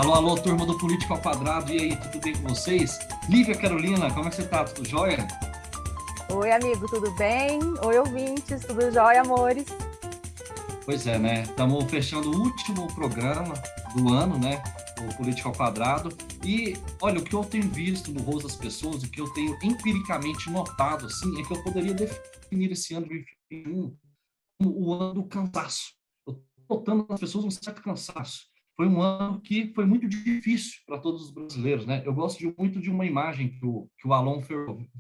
Alô, alô, turma do Político ao Quadrado, e aí, tudo bem com vocês? Lívia Carolina, como é que você tá? Tudo jóia? Oi, amigo, tudo bem? Oi, ouvintes, tudo jóia, amores? Pois é, né? Estamos fechando o último programa do ano, né? O Político ao Quadrado. E, olha, o que eu tenho visto no rosto das pessoas, o que eu tenho empiricamente notado, assim, é que eu poderia definir esse ano de 2021 como o ano do cansaço. Eu estou notando nas pessoas um certo cansaço. Foi um ano que foi muito difícil para todos os brasileiros, né? Eu gosto muito de uma imagem que o Alon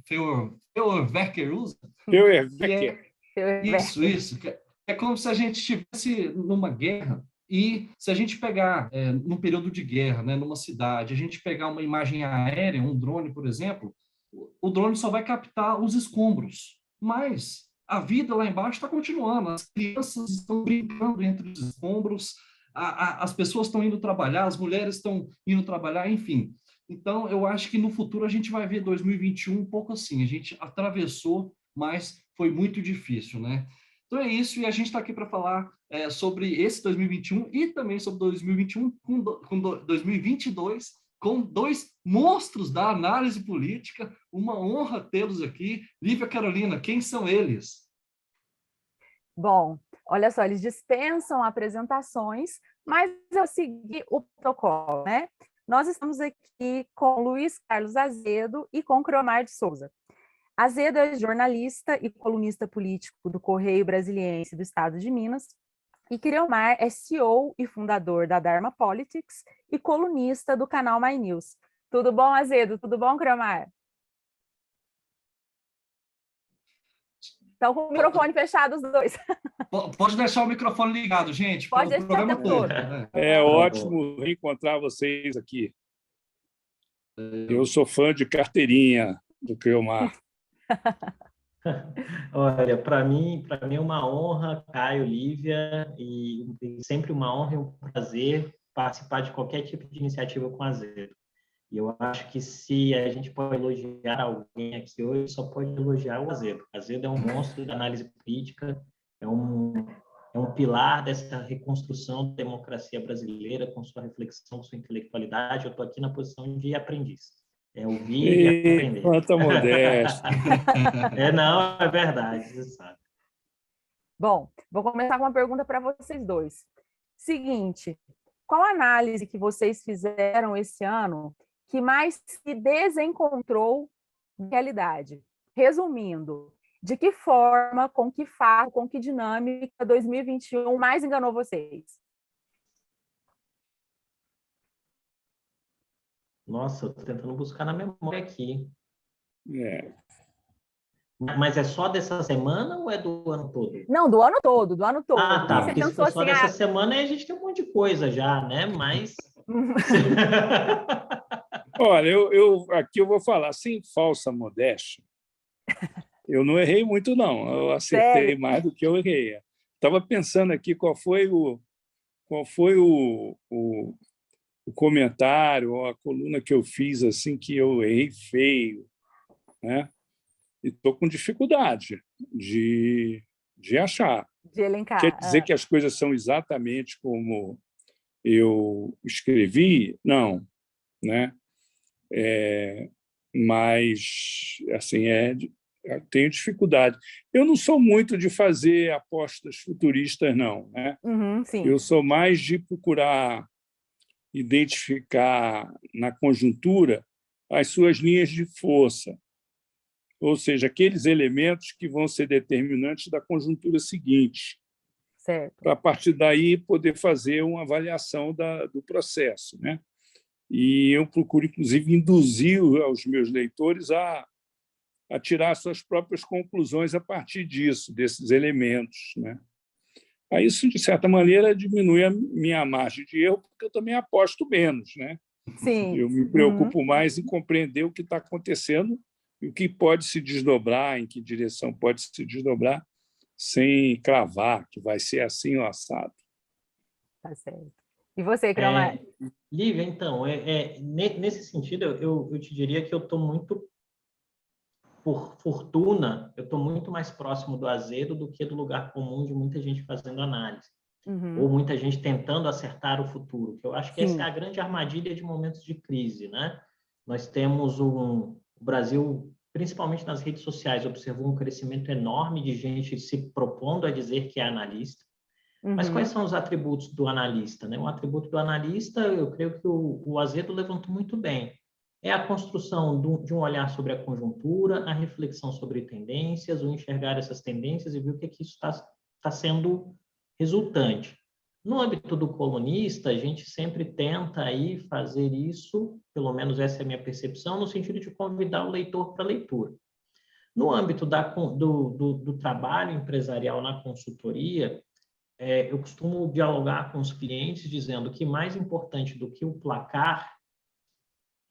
Feuerwerker usa, que Feuerwerker. é isso, que é como se a gente estivesse numa guerra e se a gente pegar, num período de guerra, né, numa cidade, a gente pegar uma imagem aérea, um drone, por exemplo, o drone só vai captar os escombros, mas a vida lá embaixo está continuando, as crianças estão brincando entre os escombros, as pessoas estão indo trabalhar, as mulheres estão indo trabalhar, enfim. Então, eu acho que no futuro a gente vai ver 2021 um pouco assim, a gente atravessou, mas foi muito difícil, né? Então é isso, e a gente está aqui para falar sobre esse 2021 e também sobre 2021 com 2022, com dois monstros da análise política. Uma honra tê-los aqui. Lívia Carolina, quem são eles? Bom, olha só, eles dispensam apresentações, mas eu segui o protocolo, né? Nós estamos aqui com Luiz Carlos Azedo e com Cromar de Souza. Azedo é jornalista e colunista político do Correio Brasiliense do Estado de Minas, e Cromar é CEO e fundador da Dharma Politics e colunista do canal My News. Tudo bom, Azedo? Tudo bom, Cromar? Estão com o microfone fechado os dois. Pode deixar o microfone ligado, gente. Pode O deixar o programa tempo todo. todo. Né? É ótimo reencontrar vocês aqui. Eu sou fã de carteirinha do Creomar. Olha, para mim é uma honra, Caio, Lívia, e sempre uma honra e um prazer participar de qualquer tipo de iniciativa com a Azedo. E eu acho que se a gente pode elogiar alguém aqui hoje, só pode elogiar o Azedo. O Azedo é um monstro da análise política, é um pilar dessa reconstrução da democracia brasileira, com sua reflexão, sua intelectualidade. Eu estou aqui na posição de aprendiz. É ouvir e aprender. Quanta modéstia. Não, é verdade, você sabe. Bom, vou começar com uma pergunta para vocês dois. Seguinte, qual a análise que vocês fizeram esse ano que mais se desencontrou da realidade? Resumindo, de que forma, com que fato, com que dinâmica 2021 mais enganou vocês? Nossa, eu estou tentando buscar na memória aqui. É. Mas é só dessa semana ou é do ano todo? Não, do ano todo, do ano todo. Ah, tá. Você Porque se pensou for só assim, dessa semana, aí a gente tem um monte de coisa já, né? Mas... Olha, aqui eu vou falar sem falsa modéstia. Eu não errei muito, não. Eu acertei sério? mais do que eu errei. Estava pensando aqui qual foi o comentário ou a coluna que eu fiz assim que eu errei feio, né? E estou com dificuldade de achar. De elencar. Quer dizer que as coisas são exatamente como eu escrevi? Não, né? Mas assim eu tenho dificuldade. Eu não sou muito de fazer apostas futuristas, não, né? Sim. Eu sou mais de procurar identificar na conjuntura as suas linhas de força, ou seja, aqueles elementos que vão ser determinantes da conjuntura seguinte, certo. Para, a partir daí, poder fazer uma avaliação do processo, né? E eu procuro, inclusive, induzir aos meus leitores a tirar suas próprias conclusões a partir disso, desses elementos, né? Aí, isso, de certa maneira, diminui a minha margem de erro, porque eu também aposto menos, né? Sim. Eu me preocupo mais em compreender o que está acontecendo e o que pode se desdobrar, em que direção pode se desdobrar, sem cravar que vai ser assim ou assado. Tá certo. E você, Cromar? Lívia, então, nesse sentido, eu te diria que eu estou muito, por fortuna, eu estou muito mais próximo do Azedo do que do lugar comum de muita gente fazendo análise. ou muita gente tentando acertar o futuro, que eu acho que Sim. essa é a grande armadilha de momentos de crise, né? Nós temos o Brasil, principalmente nas redes sociais, observou um crescimento enorme de gente se propondo a dizer que é analista. Mas quais são os atributos do analista, né? Um atributo do analista, eu creio que o Azedo levantou muito bem, é a construção de um olhar sobre a conjuntura, a reflexão sobre tendências, o enxergar essas tendências e ver o que isso está sendo resultante. No âmbito do colunista, a gente sempre tenta aí fazer isso, pelo menos essa é a minha percepção, no sentido de convidar o leitor para a leitura. No âmbito do trabalho empresarial na consultoria, eu costumo dialogar com os clientes dizendo que mais importante do que o placar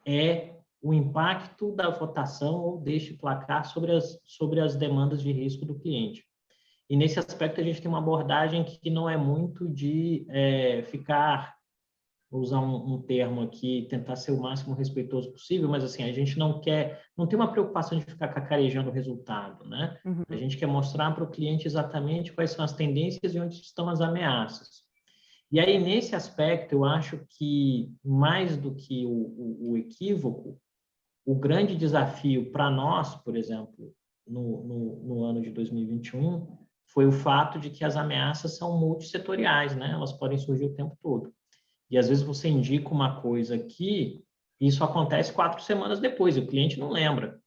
é o impacto da votação ou deste placar sobre as demandas de risco do cliente. E, nesse aspecto, a gente tem uma abordagem que não é muito de ficar, vou usar um termo aqui, tentar ser o máximo respeitoso possível, mas, assim, a gente não tem uma preocupação de ficar cacarejando o resultado, né? A gente quer mostrar para o cliente exatamente quais são as tendências e onde estão as ameaças. E aí, nesse aspecto, eu acho que, mais do que o equívoco, o grande desafio para nós, por exemplo, no ano de 2021, foi o fato de que as ameaças são multissetoriais, né? Elas podem surgir o tempo todo. E, às vezes, você indica uma coisa aqui, e isso acontece 4 semanas depois, e o cliente não lembra.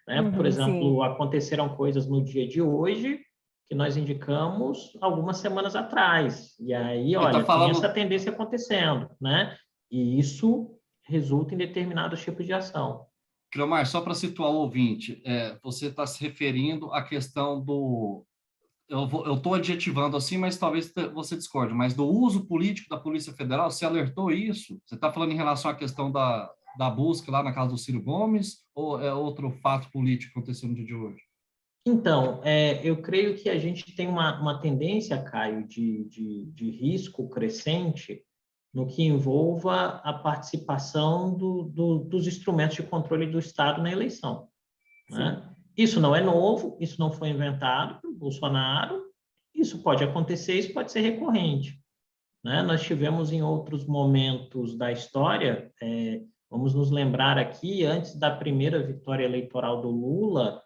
Né? Por exemplo, aconteceram coisas no dia de hoje que nós indicamos algumas semanas atrás. E aí, olha, tem essa tendência acontecendo, né? E isso resulta em determinados tipos de ação. Cleomar, só para situar o ouvinte, você está se referindo à questão do... Eu estou adjetivando assim, mas talvez você discorde, mas do uso político da Polícia Federal, você alertou isso? Você está falando em relação à questão da busca lá na casa do Ciro Gomes, ou é outro fato político que aconteceu no dia de hoje? Então, eu creio que a gente tem uma tendência, Caio, de risco crescente no que envolva a participação dos instrumentos de controle do Estado na eleição. Né? Isso não é novo, isso não foi inventado pelo Bolsonaro, isso pode acontecer, isso pode ser recorrente. Né? Nós tivemos em outros momentos da história, vamos nos lembrar aqui, antes da primeira vitória eleitoral do Lula,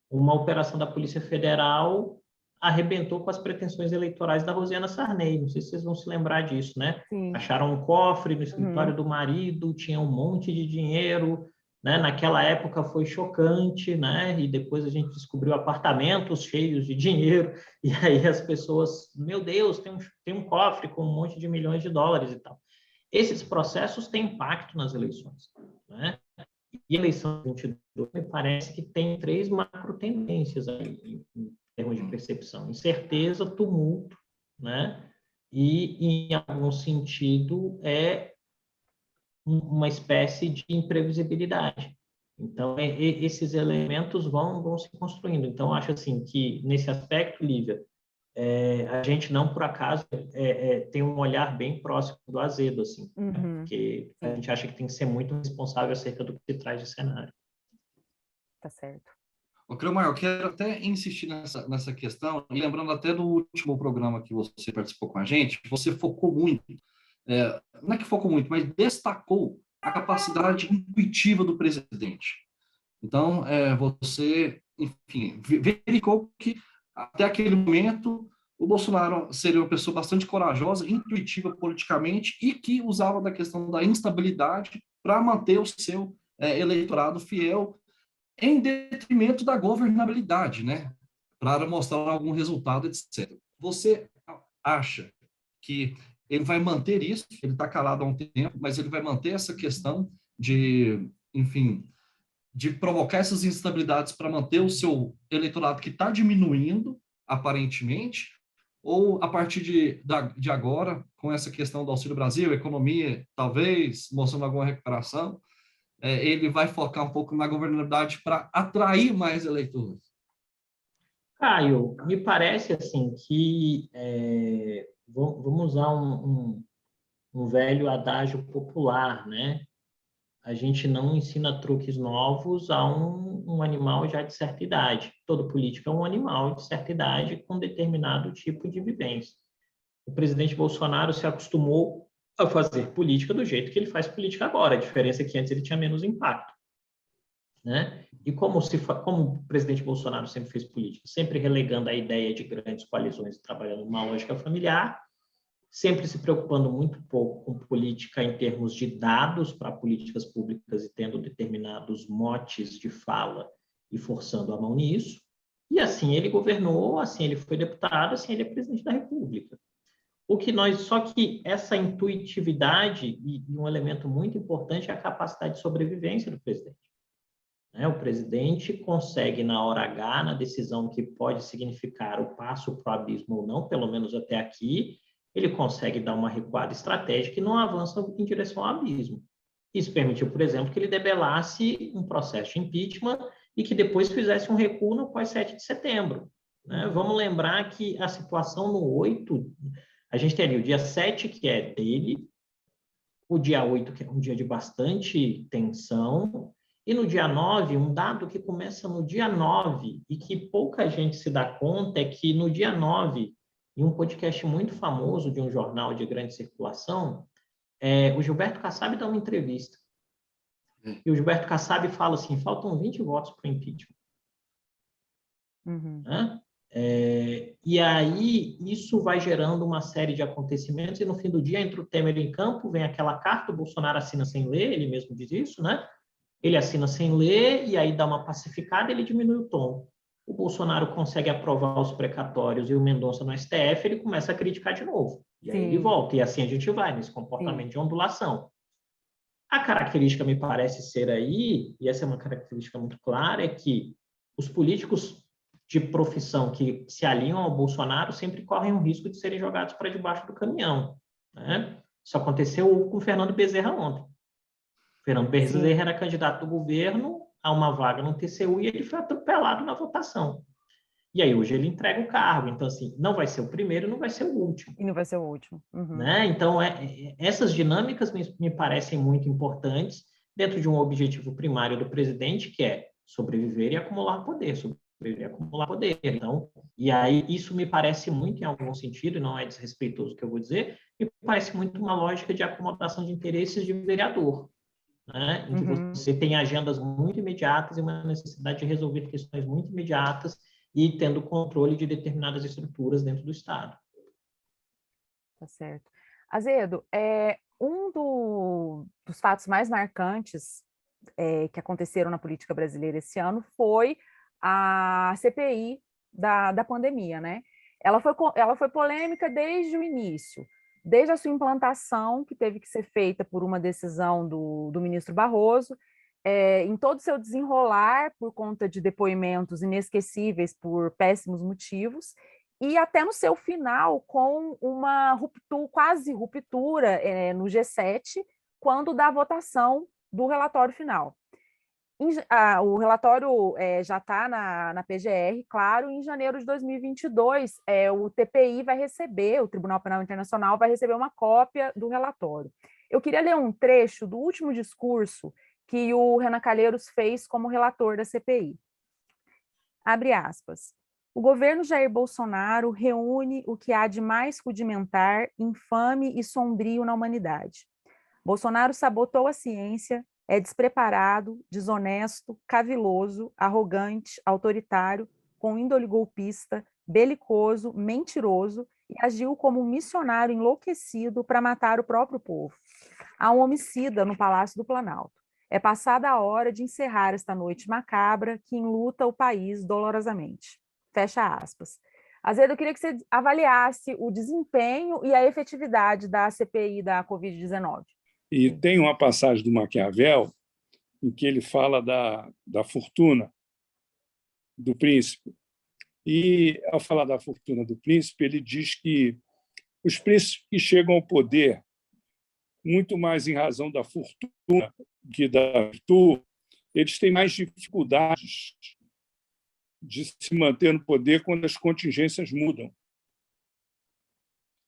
uma operação da Polícia Federal arrebentou com as pretensões eleitorais da Rosiana Sarney. Não sei se vocês vão se lembrar disso, né? Sim. Acharam um cofre no escritório do marido, tinha um monte de dinheiro, né? Naquela época foi chocante, né? E depois a gente descobriu apartamentos cheios de dinheiro, e aí as pessoas, meu Deus, tem um cofre com um monte de milhões de dólares e tal. Esses processos têm impacto nas eleições, né? E a eleição de 2022 me parece que tem 3 macro tendências aí, em termos de percepção: incerteza, tumulto, né? E, em algum sentido, uma espécie de imprevisibilidade. Então, esses elementos vão se construindo. Então, acho assim que, nesse aspecto, Lívia, a gente não, por acaso, tem um olhar bem próximo do Azedo, assim, né? Porque a gente acha que tem que ser muito responsável acerca do que se traz de cenário. Tá certo. Cleomar, eu quero até insistir nessa questão, e lembrando até do último programa que você participou com a gente, você focou muito, não é que focou muito, mas destacou a capacidade intuitiva do presidente. Então, você, enfim, verificou que até aquele momento o Bolsonaro seria uma pessoa bastante corajosa, intuitiva politicamente e que usava da questão da instabilidade para manter o seu eleitorado fiel em detrimento da governabilidade, né? Para mostrar algum resultado, etc. Você acha que ele vai manter isso? Ele está calado há um tempo, mas ele vai manter essa questão de, enfim, de provocar essas instabilidades para manter o seu eleitorado que está diminuindo, aparentemente, ou a partir de agora, com essa questão do Auxílio Brasil, economia, talvez, mostrando alguma recuperação, ele vai focar um pouco na governabilidade para atrair mais eleitores? Caio, me parece assim que vamos usar um velho adágio popular, né? A gente não ensina truques novos a um animal já de certa idade. Todo político é um animal de certa idade com determinado tipo de vivência. o presidente Bolsonaro se acostumou a fazer política do jeito que ele faz política agora. A diferença é que antes ele tinha menos impacto, né? E como o presidente Bolsonaro sempre fez política, sempre relegando a ideia de grandes coalizões e trabalhando numa lógica familiar, sempre se preocupando muito pouco com política em termos de dados para políticas públicas e tendo determinados motes de fala e forçando a mão nisso. E assim ele governou, assim ele foi deputado, assim ele é presidente da República. Só que essa intuitividade e um elemento muito importante é a capacidade de sobrevivência do presidente. O presidente consegue, na hora H, na decisão que pode significar o passo para o abismo ou não, pelo menos até aqui, ele consegue dar uma recuada estratégica e não avança em direção ao abismo. Isso permitiu, por exemplo, que ele debelasse um processo de impeachment e que depois fizesse um recuo no pós-7 de setembro. Vamos lembrar que a situação no 8, a gente tem ali o dia 7, que é dele, o dia 8, que é um dia de bastante tensão, e no dia 9, um dado que começa no dia 9 e que pouca gente se dá conta é que no dia 9, em um podcast muito famoso de um jornal de grande circulação, o Gilberto Kassab dá uma entrevista. E o Gilberto Kassab fala assim, faltam 20 votos para o impeachment. Uhum. E aí isso vai gerando uma série de acontecimentos e no fim do dia entra o Temer em campo, vem aquela carta, o Bolsonaro assina sem ler, ele mesmo diz isso, né? Ele assina sem ler e aí dá uma pacificada, ele diminui o tom. O Bolsonaro consegue aprovar os precatórios e o Mendonça no STF, ele começa a criticar de novo. E aí ele volta. E assim a gente vai nesse comportamento de ondulação. A característica me parece ser aí, e essa é uma característica muito clara, é que os políticos de profissão que se alinham ao Bolsonaro sempre correm o risco de serem jogados para debaixo do caminhão. Né? Isso aconteceu com o Fernando Bezerra ontem. Fernando Bezerra era candidato do governo a uma vaga no TCU e ele foi atropelado na votação. E aí hoje ele entrega o cargo. Então, assim, não vai ser o primeiro, não vai ser o último. E não vai ser o último. Uhum. Né? Então, essas dinâmicas me parecem muito importantes dentro de um objetivo primário do presidente, que é sobreviver e acumular poder. Sobreviver e acumular poder. Então, e aí isso me parece muito, em algum sentido, e não é desrespeitoso o que eu vou dizer, me parece muito uma lógica de acomodação de interesses de vereador. Né? Em que você tem agendas muito imediatas e uma necessidade de resolver questões muito imediatas e tendo controle de determinadas estruturas dentro do Estado. Tá certo. Azedo, dos fatos mais marcantes que aconteceram na política brasileira esse ano foi a CPI da pandemia, né? Ela foi polêmica desde o início. Desde a sua implantação, que teve que ser feita por uma decisão do ministro Barroso, em todo o seu desenrolar, por conta de depoimentos inesquecíveis por péssimos motivos, e até no seu final, com uma quase ruptura no G7, quando da votação do relatório final. O relatório já está na PGR, claro, e em janeiro de 2022, o TPI vai receber, o Tribunal Penal Internacional vai receber uma cópia do relatório. Eu queria ler um trecho do último discurso que o Renan Calheiros fez como relator da CPI. Abre aspas. O governo Jair Bolsonaro reúne o que há de mais rudimentar, infame e sombrio na humanidade. Bolsonaro sabotou a ciência, é despreparado, desonesto, caviloso, arrogante, autoritário, com índole golpista, belicoso, mentiroso e agiu como um missionário enlouquecido para matar o próprio povo. Há um homicida no Palácio do Planalto. É passada a hora de encerrar esta noite macabra que enluta o país dolorosamente. Fecha aspas. Azedo, eu queria que você avaliasse o desempenho e a efetividade da CPI da Covid-19. E tem uma passagem do Maquiavel em que ele fala da fortuna do príncipe. E, ao falar da fortuna do príncipe, ele diz que os príncipes que chegam ao poder, muito mais em razão da fortuna que da virtude, eles têm mais dificuldades de se manter no poder quando as contingências mudam.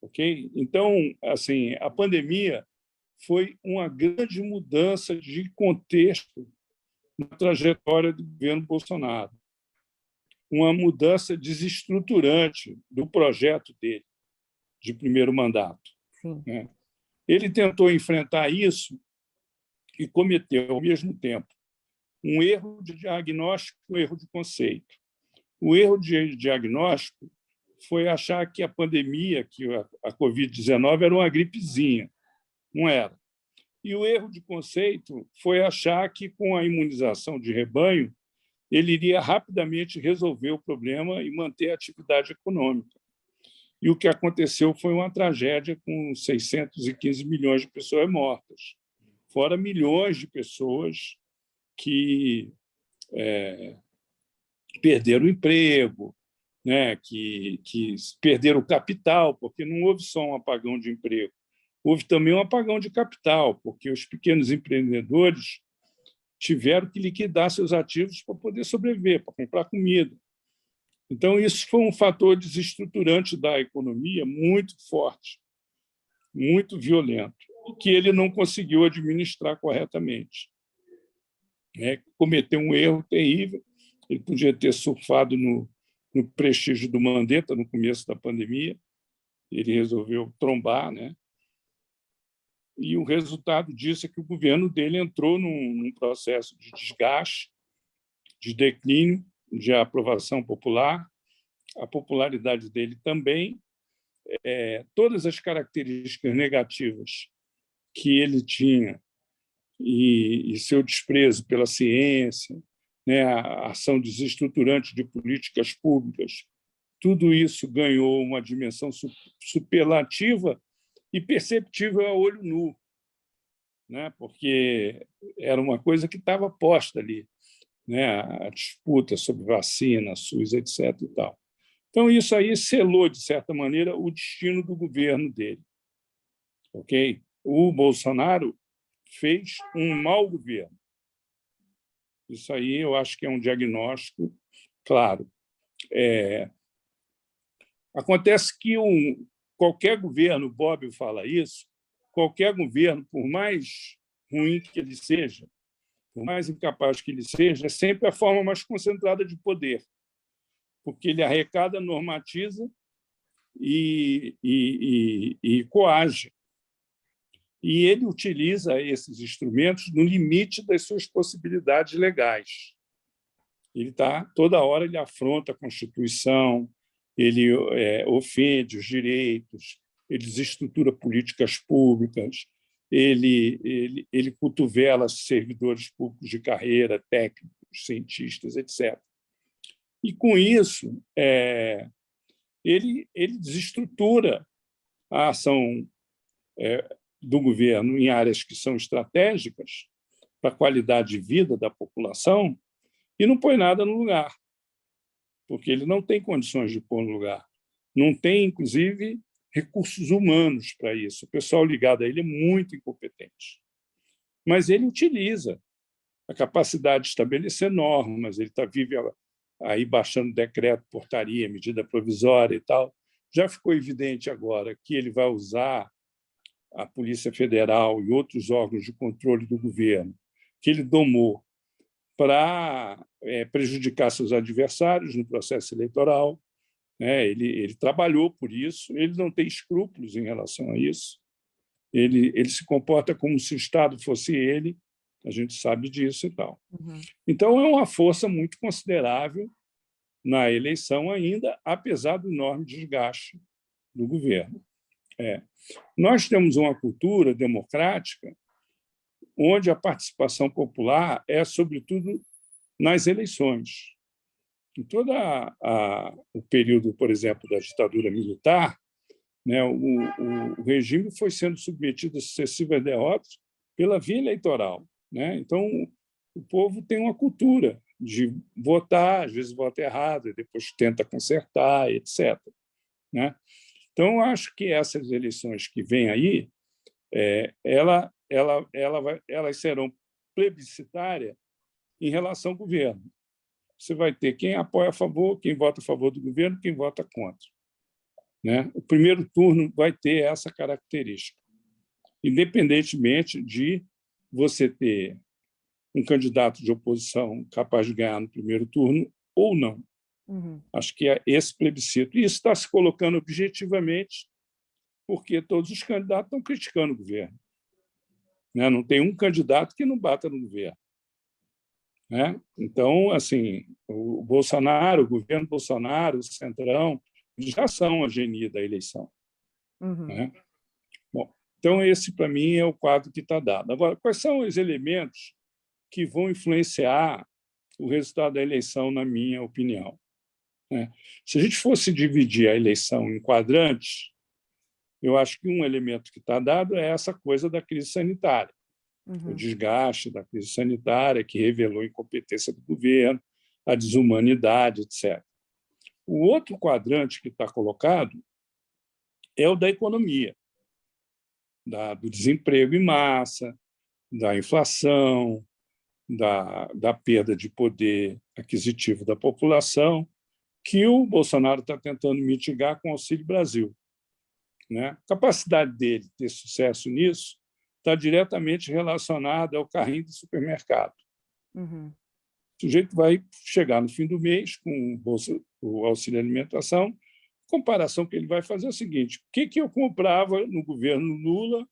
Ok? Então, assim, a pandemia foi uma grande mudança de contexto na trajetória do governo Bolsonaro, uma mudança desestruturante do projeto dele. de primeiro mandato. Sim. Né? Ele tentou enfrentar isso e cometeu, ao mesmo tempo, um erro de diagnóstico e um erro de conceito. O erro de diagnóstico foi achar que a pandemia, que a Covid-19, era uma gripezinha. Não era. E o erro de conceito foi achar que, com a imunização de rebanho, ele iria rapidamente resolver o problema e manter a atividade econômica. E o que aconteceu foi uma tragédia com 615 milhões de pessoas mortas, fora milhões de pessoas que perderam o emprego, né, que perderam o capital, porque não houve só um apagão de emprego, houve também um apagão de capital, porque os pequenos empreendedores tiveram que liquidar seus ativos para poder sobreviver, para comprar comida. Então, isso foi um fator desestruturante da economia muito forte, muito violento, que ele não conseguiu administrar corretamente. Cometeu um erro terrível. Ele podia ter surfado no prestígio do Mandetta no começo da pandemia. Ele resolveu trombar, né? E o resultado disso é que o governo dele entrou num processo de desgaste, de declínio, de aprovação popular, a popularidade dele também, todas as características negativas que ele tinha e seu desprezo pela ciência, né, a ação desestruturante de políticas públicas, tudo isso ganhou uma dimensão superlativa e perceptível a olho nu, né, porque era uma coisa que estava posta ali, né, a disputa sobre vacina, SUS, etc. E tal. Então, isso aí selou, de certa maneira, o destino do governo dele. Okay? O Bolsonaro fez um mau governo. Isso aí eu acho que é um diagnóstico claro. Acontece que qualquer governo, Bobbio fala isso, qualquer governo, por mais ruim que ele seja, por mais incapaz que ele seja, é sempre a forma mais concentrada de poder, porque ele arrecada, normatiza e coage. E ele utiliza esses instrumentos no limite das suas possibilidades legais. Ele toda hora ele afronta a Constituição, ele ofende os direitos, ele desestrutura políticas públicas, ele cotovela servidores públicos de carreira, técnicos, cientistas, etc. E, com isso, ele desestrutura a ação do governo em áreas que são estratégicas para a qualidade de vida da população e não põe nada no lugar, porque ele não tem condições de pôr no lugar. Não tem, inclusive, recursos humanos para isso. O pessoal ligado a ele é muito incompetente. Mas ele utiliza a capacidade de estabelecer normas, ele vive aí baixando decreto, portaria, medida provisória e tal. Já ficou evidente agora que ele vai usar a Polícia Federal e outros órgãos de controle do governo que ele domou para prejudicar seus adversários no processo eleitoral. Ele trabalhou por isso, ele não tem escrúpulos em relação a isso. Ele se comporta como se o Estado fosse ele, a gente sabe disso e tal. Uhum. Então, é uma força muito considerável na eleição ainda, apesar do enorme desgaste do governo. Nós temos uma cultura democrática onde a participação popular é, sobretudo, nas eleições. Em todo o período, por exemplo, da ditadura militar, né, o regime foi sendo submetido a sucessivas derrotas pela via eleitoral. Né? Então, o povo tem uma cultura de votar, às vezes vota errado, e depois tenta consertar, etc. Né? Então, eu acho que essas eleições que vêm aí, elas serão plebiscitárias em relação ao governo. Você vai ter quem apoia a favor, quem vota a favor do governo, quem vota contra. Né? O primeiro turno vai ter essa característica, independentemente de você ter um candidato de oposição capaz de ganhar no primeiro turno ou não. Uhum. Acho que é esse plebiscito. E isso está se colocando objetivamente porque todos os candidatos estão criticando o governo, né? Não tem um candidato que não bata no governo, né? Então, assim, o Bolsonaro, o governo Bolsonaro, o Centrão, eles já são a genia da eleição, né? Bom, então esse, para mim, é o quadro que está dado. Agora, quais são os elementos que vão influenciar o resultado da eleição, na minha opinião, né? Se a gente fosse dividir a eleição em quadrantes, eu acho que um elemento que está dado é essa coisa da crise sanitária, o desgaste da crise sanitária, que revelou a incompetência do governo, a desumanidade, etc. O outro quadrante que está colocado é o da economia, do desemprego em massa, da inflação, da perda de poder aquisitivo da população, que o Bolsonaro está tentando mitigar com o Auxílio Brasil, né? A capacidade dele de ter sucesso nisso está diretamente relacionada ao carrinho do supermercado. O sujeito vai chegar no fim do mês com o auxílio alimentação, a comparação que ele vai fazer é o seguinte: o que eu comprava no governo Lula,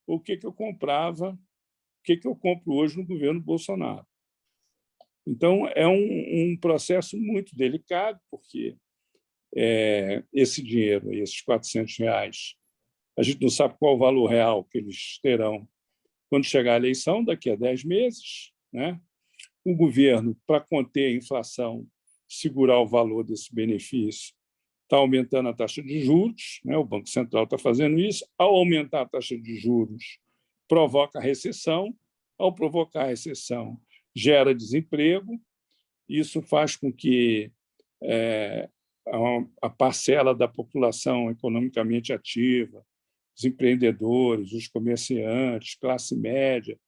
ou o que eu comprava, o que eu compro hoje no governo Bolsonaro. Então, é um processo muito delicado, porque esse dinheiro, esses R$ 400, a gente não sabe qual o valor real que eles terão quando chegar a eleição, daqui a 10 meses, né? O governo, para conter a inflação, segurar o valor desse benefício, está aumentando a taxa de juros, né? O Banco Central está fazendo isso. Ao aumentar a taxa de juros, provoca recessão. Ao provocar a recessão, gera desemprego. Isso faz com que a parcela da população economicamente ativa, os empreendedores, os comerciantes, classe média,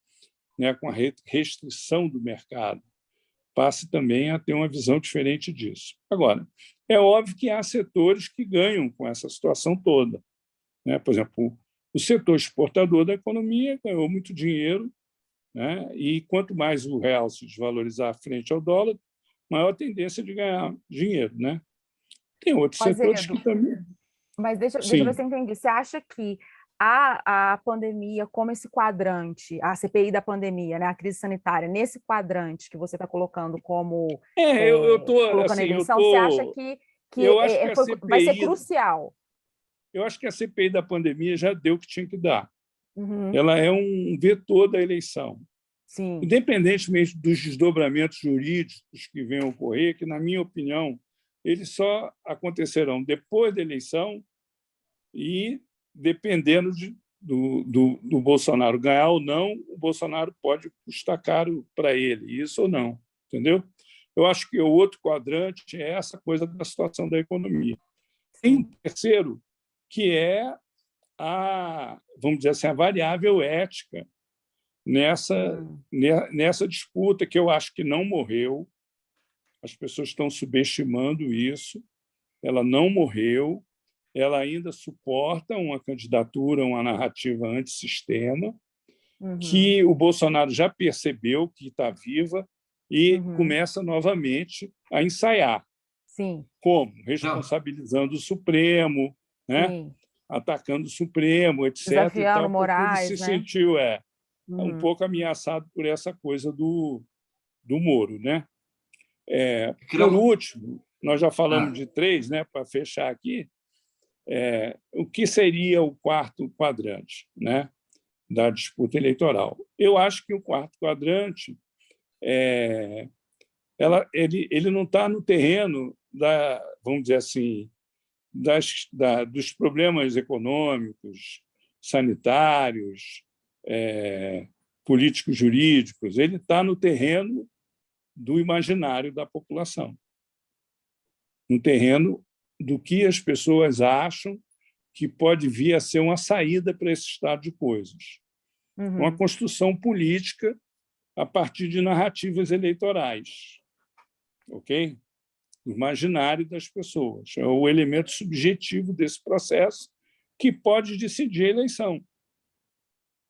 né, com a restrição do mercado, passe também a ter uma visão diferente disso. Agora, é óbvio que há setores que ganham com essa situação toda, né? Por exemplo, o setor exportador da economia ganhou muito dinheiro, né? E quanto mais o real se desvalorizar frente ao dólar, maior a tendência de ganhar dinheiro, né? Tem outros setores que também... Mas deixa eu ver se eu entendi. Você acha que a pandemia, como esse quadrante, a CPI da pandemia, né, a crise sanitária, nesse quadrante que você está colocando como colocando a eleição, você acha que vai ser crucial? Eu acho que a CPI da pandemia já deu o que tinha que dar. Ela é um vetor da eleição. Sim. Independentemente dos desdobramentos jurídicos que venham a ocorrer, que, na minha opinião, eles só acontecerão depois da eleição e, dependendo do Bolsonaro ganhar ou não, o Bolsonaro pode custar caro para ele, isso ou não, entendeu? Eu acho que o outro quadrante é essa coisa da situação da economia. Tem um terceiro, que é vamos dizer assim, a variável ética nessa disputa, que eu acho que não morreu. As pessoas estão subestimando isso. Ela não morreu, ela ainda suporta uma candidatura, uma narrativa antissistema, que o Bolsonaro já percebeu que está viva e começa novamente a ensaiar. Sim. Como? Responsabilizando o Supremo, né? Atacando o Supremo, etc. Desafiando Moraes, ele se sentiu um pouco ameaçado por essa coisa do Moro, né? Por último, nós já falamos de 3, né? Para fechar aqui, o que seria o quarto quadrante, né, da disputa eleitoral? Eu acho que o quarto quadrante ele não está no terreno vamos dizer assim, dos problemas econômicos, sanitários, políticos, jurídicos. Ele está no terreno do imaginário da população, no terreno do que as pessoas acham que pode vir a ser uma saída para esse estado de coisas. Uma construção política a partir de narrativas eleitorais, ok? O imaginário das pessoas. É o elemento subjetivo desse processo que pode decidir a eleição.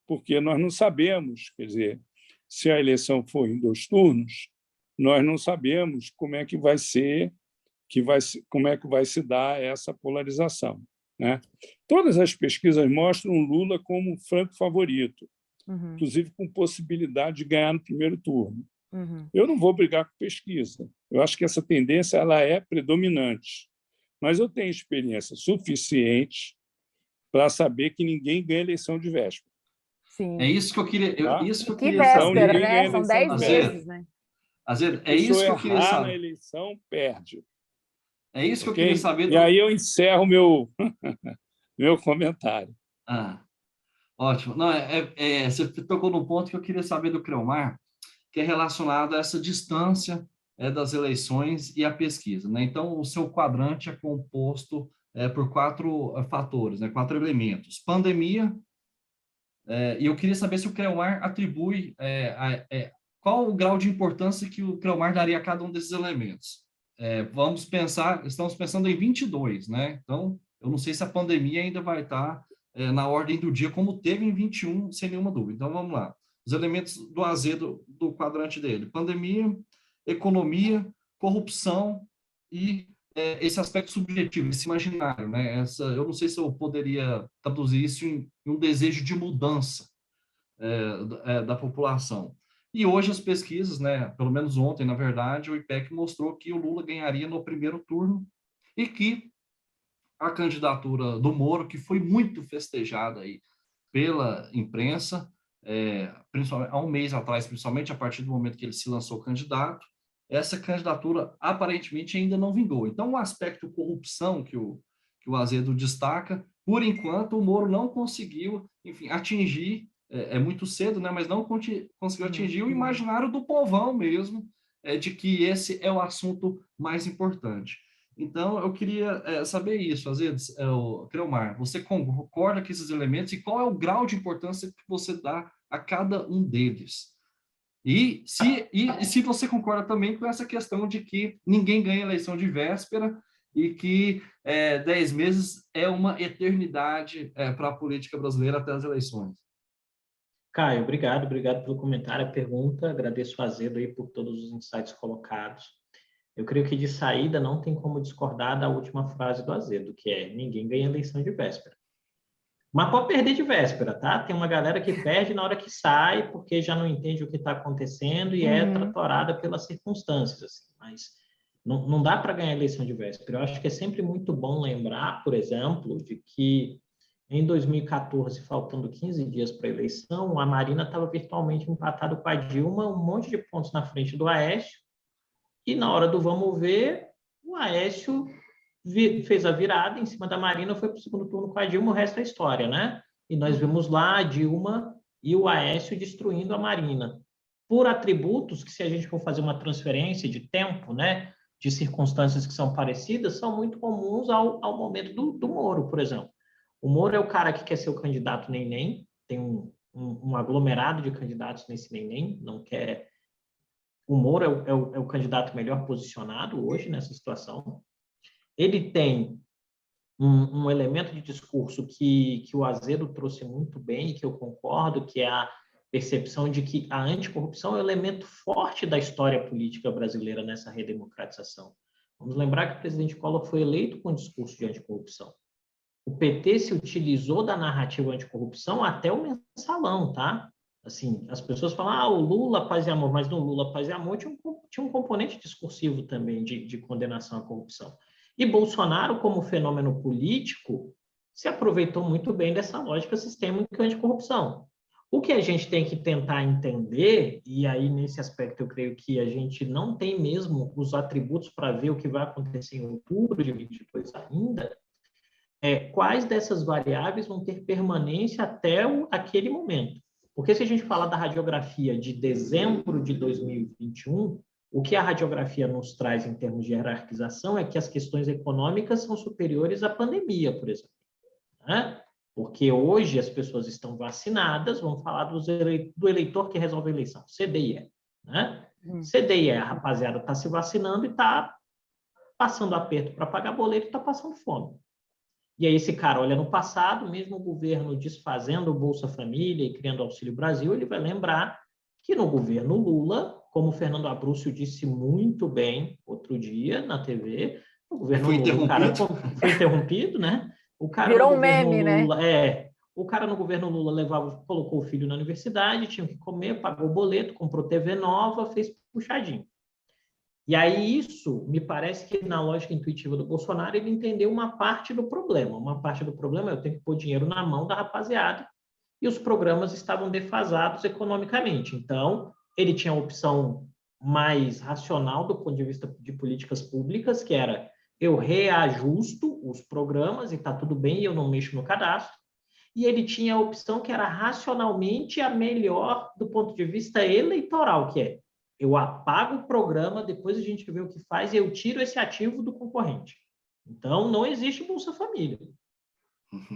Porque nós não sabemos, quer dizer, se a eleição for em 2 turnos, nós não sabemos como é que vai ser, como é que vai se dar essa polarização. né? Todas as pesquisas mostram o Lula como um franco favorito, inclusive com possibilidade de ganhar no primeiro turno. Eu não vou brigar com pesquisa. Eu acho que essa tendência ela é predominante, mas eu tenho experiência suficiente para saber que ninguém ganha eleição de véspera. Sim. É isso que eu queria, Tá? isso que eu Que queria véspera, saber. né? São 10 Azedo, meses, né? Azedo, é Se isso que eu queria errar na saber. eleição, perde. É isso que eu Ok? queria saber. E aí eu encerro meu comentário. Ótimo. Não, você tocou num ponto que eu queria saber do Creomar, que é relacionado a essa distância das eleições e a pesquisa, né? Então, o seu quadrante é composto por 4 fatores, né? 4 elementos. Pandemia, e eu queria saber se o Creomar atribui qual o grau de importância que o Creomar daria a cada um desses elementos. Estamos pensando em 22, né? Então, eu não sei se a pandemia ainda vai estar na ordem do dia, como teve em 21, sem nenhuma dúvida. Então, vamos lá. Os elementos do Azedo, do quadrante dele: pandemia, economia, corrupção e esse aspecto subjetivo, esse imaginário, né? Eu não sei se eu poderia traduzir isso em um desejo de mudança da população. E hoje as pesquisas, né, pelo menos ontem, na verdade, o IPEC mostrou que o Lula ganharia no primeiro turno e que a candidatura do Moro, que foi muito festejada aí pela imprensa, principalmente há um mês atrás, principalmente a partir do momento que ele se lançou candidato, essa candidatura aparentemente ainda não vingou. Então, o aspecto corrupção que o Azedo destaca, por enquanto, o Moro não conseguiu, enfim, atingir, muito cedo, né, mas não conseguiu atingir o imaginário do povão mesmo, de que esse é o assunto mais importante. Então, eu queria saber isso, às vezes, Creomar, você concorda com esses elementos e qual é o grau de importância que você dá a cada um deles? E se você concorda também com essa questão de que ninguém ganha eleição de véspera e que 10 meses é uma eternidade para a política brasileira até as eleições. Caio, obrigado pelo comentário, a pergunta, agradeço o Azedo aí por todos os insights colocados. Eu creio que de saída não tem como discordar da última frase do Azedo, que é: ninguém ganha eleição de véspera. Mas pode perder de véspera, tá? Tem uma galera que perde na hora que sai, porque já não entende o que está acontecendo e é tratorada pelas circunstâncias. Assim. Mas não dá para ganhar eleição de véspera. Eu acho que é sempre muito bom lembrar, por exemplo, de que em 2014, faltando 15 dias para a eleição, a Marina estava virtualmente empatada com a Dilma, um monte de pontos na frente do Aécio, e na hora do vamos ver, o Aécio fez a virada em cima da Marina, foi para o segundo turno com a Dilma, o resto é história, né? E nós vimos lá a Dilma e o Aécio destruindo a Marina. Por atributos que, se a gente for fazer uma transferência de tempo, né, de circunstâncias que são parecidas, são muito comuns ao momento do Moro, por exemplo. O Moro é o cara que quer ser o candidato nem-nem, tem um aglomerado de candidatos nesse nem-nem, não quer... O Moro é o candidato melhor posicionado hoje nessa situação. Ele tem um elemento de discurso que o Azedo trouxe muito bem e que eu concordo, que é a percepção de que a anticorrupção é um elemento forte da história política brasileira nessa redemocratização. Vamos lembrar que o presidente Collor foi eleito com um discurso de anticorrupção. O PT se utilizou da narrativa anticorrupção até o mensalão, tá? Assim, as pessoas falam, o Lula, paz e amor, mas no Lula, paz e amor tinha um componente discursivo também de condenação à corrupção. E Bolsonaro, como fenômeno político, se aproveitou muito bem dessa lógica sistêmica anticorrupção. O que a gente tem que tentar entender, e aí nesse aspecto eu creio que a gente não tem mesmo os atributos para ver o que vai acontecer em outubro de 2022 ainda, quais dessas variáveis vão ter permanência até aquele momento. Porque se a gente falar da radiografia de dezembro de 2021, o que a radiografia nos traz em termos de hierarquização é que as questões econômicas são superiores à pandemia, por exemplo. Né? Porque hoje as pessoas estão vacinadas, vamos falar do eleitor que resolve a eleição, CDE. Né? CDE, a rapaziada está se vacinando e está passando aperto para pagar boleto e está passando fome. E aí esse cara olha no passado, mesmo o governo desfazendo o Bolsa Família e criando o Auxílio Brasil, ele vai lembrar que no governo Lula, como o Fernando Abrúcio disse muito bem outro dia na TV, o governo Lula, o cara foi interrompido, né? O cara Virou no um governo meme, né? Lula, o cara no governo Lula colocou o filho na universidade, tinha que comer, pagou o boleto, comprou TV nova, fez puxadinho. E aí isso, me parece que na lógica intuitiva do Bolsonaro, ele entendeu uma parte do problema. Uma parte do problema é eu tenho que pôr dinheiro na mão da rapaziada e os programas estavam defasados economicamente. Então, ele tinha a opção mais racional do ponto de vista de políticas públicas, que era eu reajusto os programas e está tudo bem, eu não mexo no cadastro. E ele tinha a opção que era racionalmente a melhor do ponto de vista eleitoral, que é eu apago o programa, depois a gente vê o que faz e eu tiro esse ativo do concorrente. Então, não existe Bolsa Família.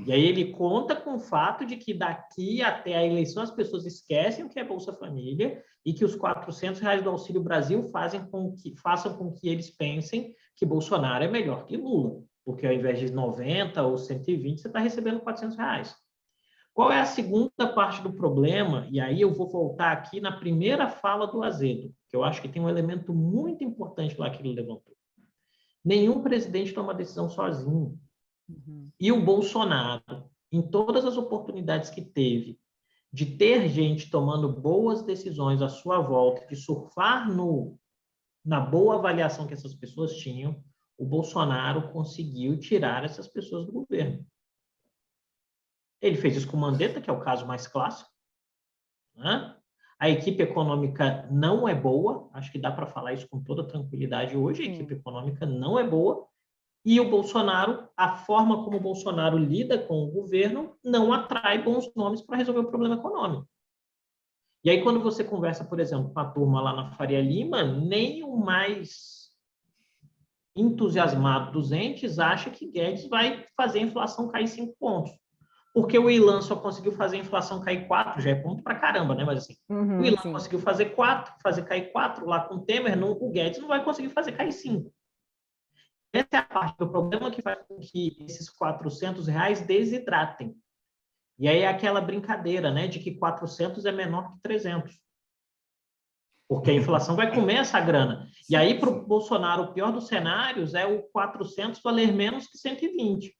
E aí ele conta com o fato de que daqui até a eleição as pessoas esquecem o que é Bolsa Família e que os R$ 400 do Auxílio Brasil façam com que eles pensem que Bolsonaro é melhor que Lula, porque ao invés de 90 ou 120, você está recebendo R$ 400. Qual é a segunda parte do problema? E aí eu vou voltar aqui na primeira fala do Azedo, que eu acho que tem um elemento muito importante lá que ele levantou. Nenhum presidente toma decisão sozinho. E o Bolsonaro, em todas as oportunidades que teve de ter gente tomando boas decisões à sua volta, de surfar na boa avaliação que essas pessoas tinham, o Bolsonaro conseguiu tirar essas pessoas do governo. Ele fez isso com o Mandetta, que é o caso mais clássico, né? A equipe econômica não é boa, acho que dá para falar isso com toda tranquilidade hoje, a equipe econômica não é boa, e o Bolsonaro, a forma como o Bolsonaro lida com o governo, não atrai bons nomes para resolver o problema econômico. E aí, quando você conversa, por exemplo, com a turma lá na Faria Lima, nem o mais entusiasmado dos entes acha que Guedes vai fazer a inflação cair 5 pontos. Porque o Ilan só conseguiu fazer a inflação cair 4, já é ponto pra caramba, né? Mas assim, o Ilan conseguiu fazer 4, fazer cair 4 lá com o Temer, o Guedes não vai conseguir fazer cair 5. Essa é a parte do problema que faz com que esses R$ 400 desidratem. E aí é aquela brincadeira, né, de que 400 é menor que 300. Porque a inflação vai comer essa grana. E aí, para o Bolsonaro, o pior dos cenários é o 400 valer menos que 120.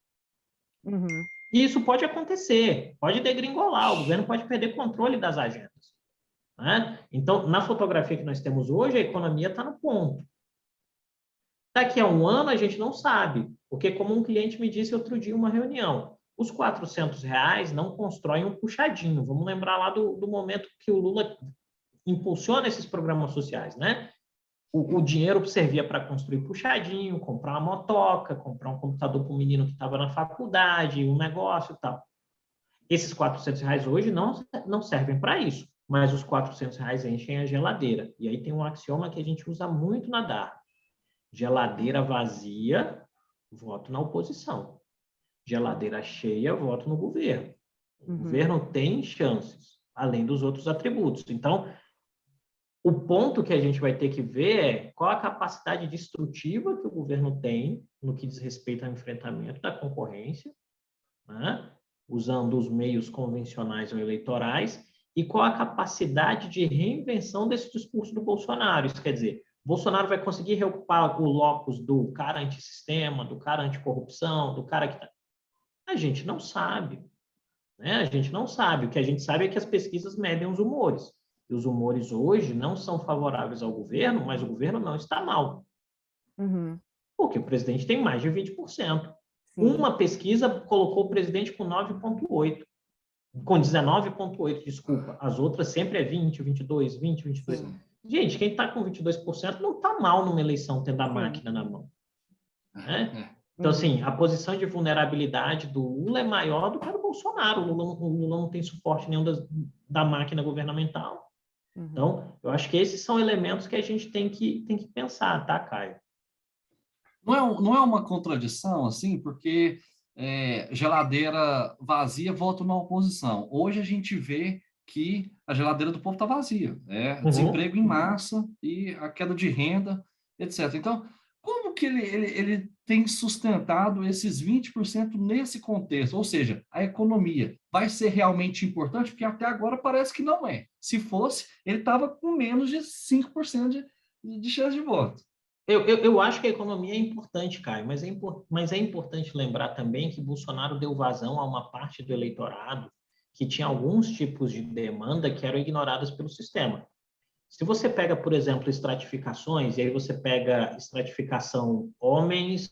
E isso pode acontecer, pode degringolar, o governo pode perder controle das agendas, né? Então, na fotografia que nós temos hoje, a economia está no ponto. Daqui a um ano, a gente não sabe, porque como um cliente me disse outro dia em uma reunião, os R$ 400 não constroem um puxadinho. Vamos lembrar lá do momento que o Lula impulsiona esses programas sociais, né? O dinheiro servia para construir puxadinho, comprar uma motoca, comprar um computador para o menino que estava na faculdade, um negócio e tal. Esses R$ 400 hoje não servem para isso, mas os R$ 400 enchem a geladeira. E aí tem um axioma que a gente usa muito na DART. Geladeira vazia, voto na oposição. Geladeira cheia, voto no governo. O governo tem chances, além dos outros atributos. Então, o ponto que a gente vai ter que ver é qual a capacidade destrutiva que o governo tem no que diz respeito ao enfrentamento da concorrência, né? Usando os meios convencionais ou eleitorais, e qual a capacidade de reinvenção desse discurso do Bolsonaro. Isso quer dizer, Bolsonaro vai conseguir reocupar o locus do cara antissistema, do cara anticorrupção, do cara que... A gente não sabe, né? A gente não sabe. O que a gente sabe é que as pesquisas medem os humores. E os humores hoje não são favoráveis ao governo, mas o governo não está mal. Porque o presidente tem mais de 20%. Uma pesquisa colocou o presidente com 9,8%. Com 19,8%, desculpa. As outras sempre é 20, 22, 20, 22. Gente, quem está com 22% não está mal numa eleição tendo a máquina na mão. Né? Então, assim, a posição de vulnerabilidade do Lula é maior do que a do Bolsonaro. O Lula não tem suporte nenhum da máquina governamental. Então, eu acho que esses são elementos que a gente tem que pensar, tá, Caio? Não é uma contradição, assim, porque geladeira vazia, voto na oposição. Hoje a gente vê que a geladeira do povo está vazia. Desemprego em massa e a queda de renda, etc. Então, como que ele tem sustentado esses 20% nesse contexto? Ou seja, a economia vai ser realmente importante? Porque até agora parece que não é. Se fosse, ele estava com menos de 5% de chance de voto. Eu acho que a economia é importante, Caio, mas é importante lembrar também que Bolsonaro deu vazão a uma parte do eleitorado que tinha alguns tipos de demanda que eram ignoradas pelo sistema. Se você pega, por exemplo, estratificações, e aí você pega estratificação homens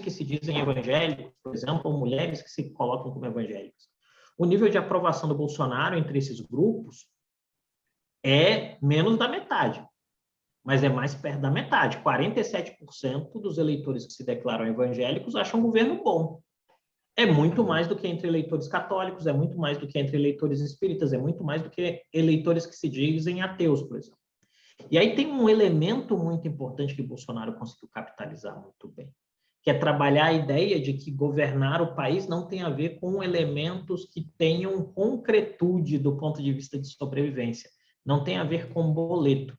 que se dizem evangélicos, por exemplo, ou mulheres que se colocam como evangélicos. O nível de aprovação do Bolsonaro entre esses grupos é menos da metade, mas é mais perto da metade. 47% dos eleitores que se declaram evangélicos acham o governo bom. É muito mais do que entre eleitores católicos, é muito mais do que entre eleitores espíritas, é muito mais do que eleitores que se dizem ateus, por exemplo. E aí tem um elemento muito importante que Bolsonaro conseguiu capitalizar muito bem, que é trabalhar a ideia de que governar o país não tem a ver com elementos que tenham concretude do ponto de vista de sobrevivência. Não tem a ver com boleto.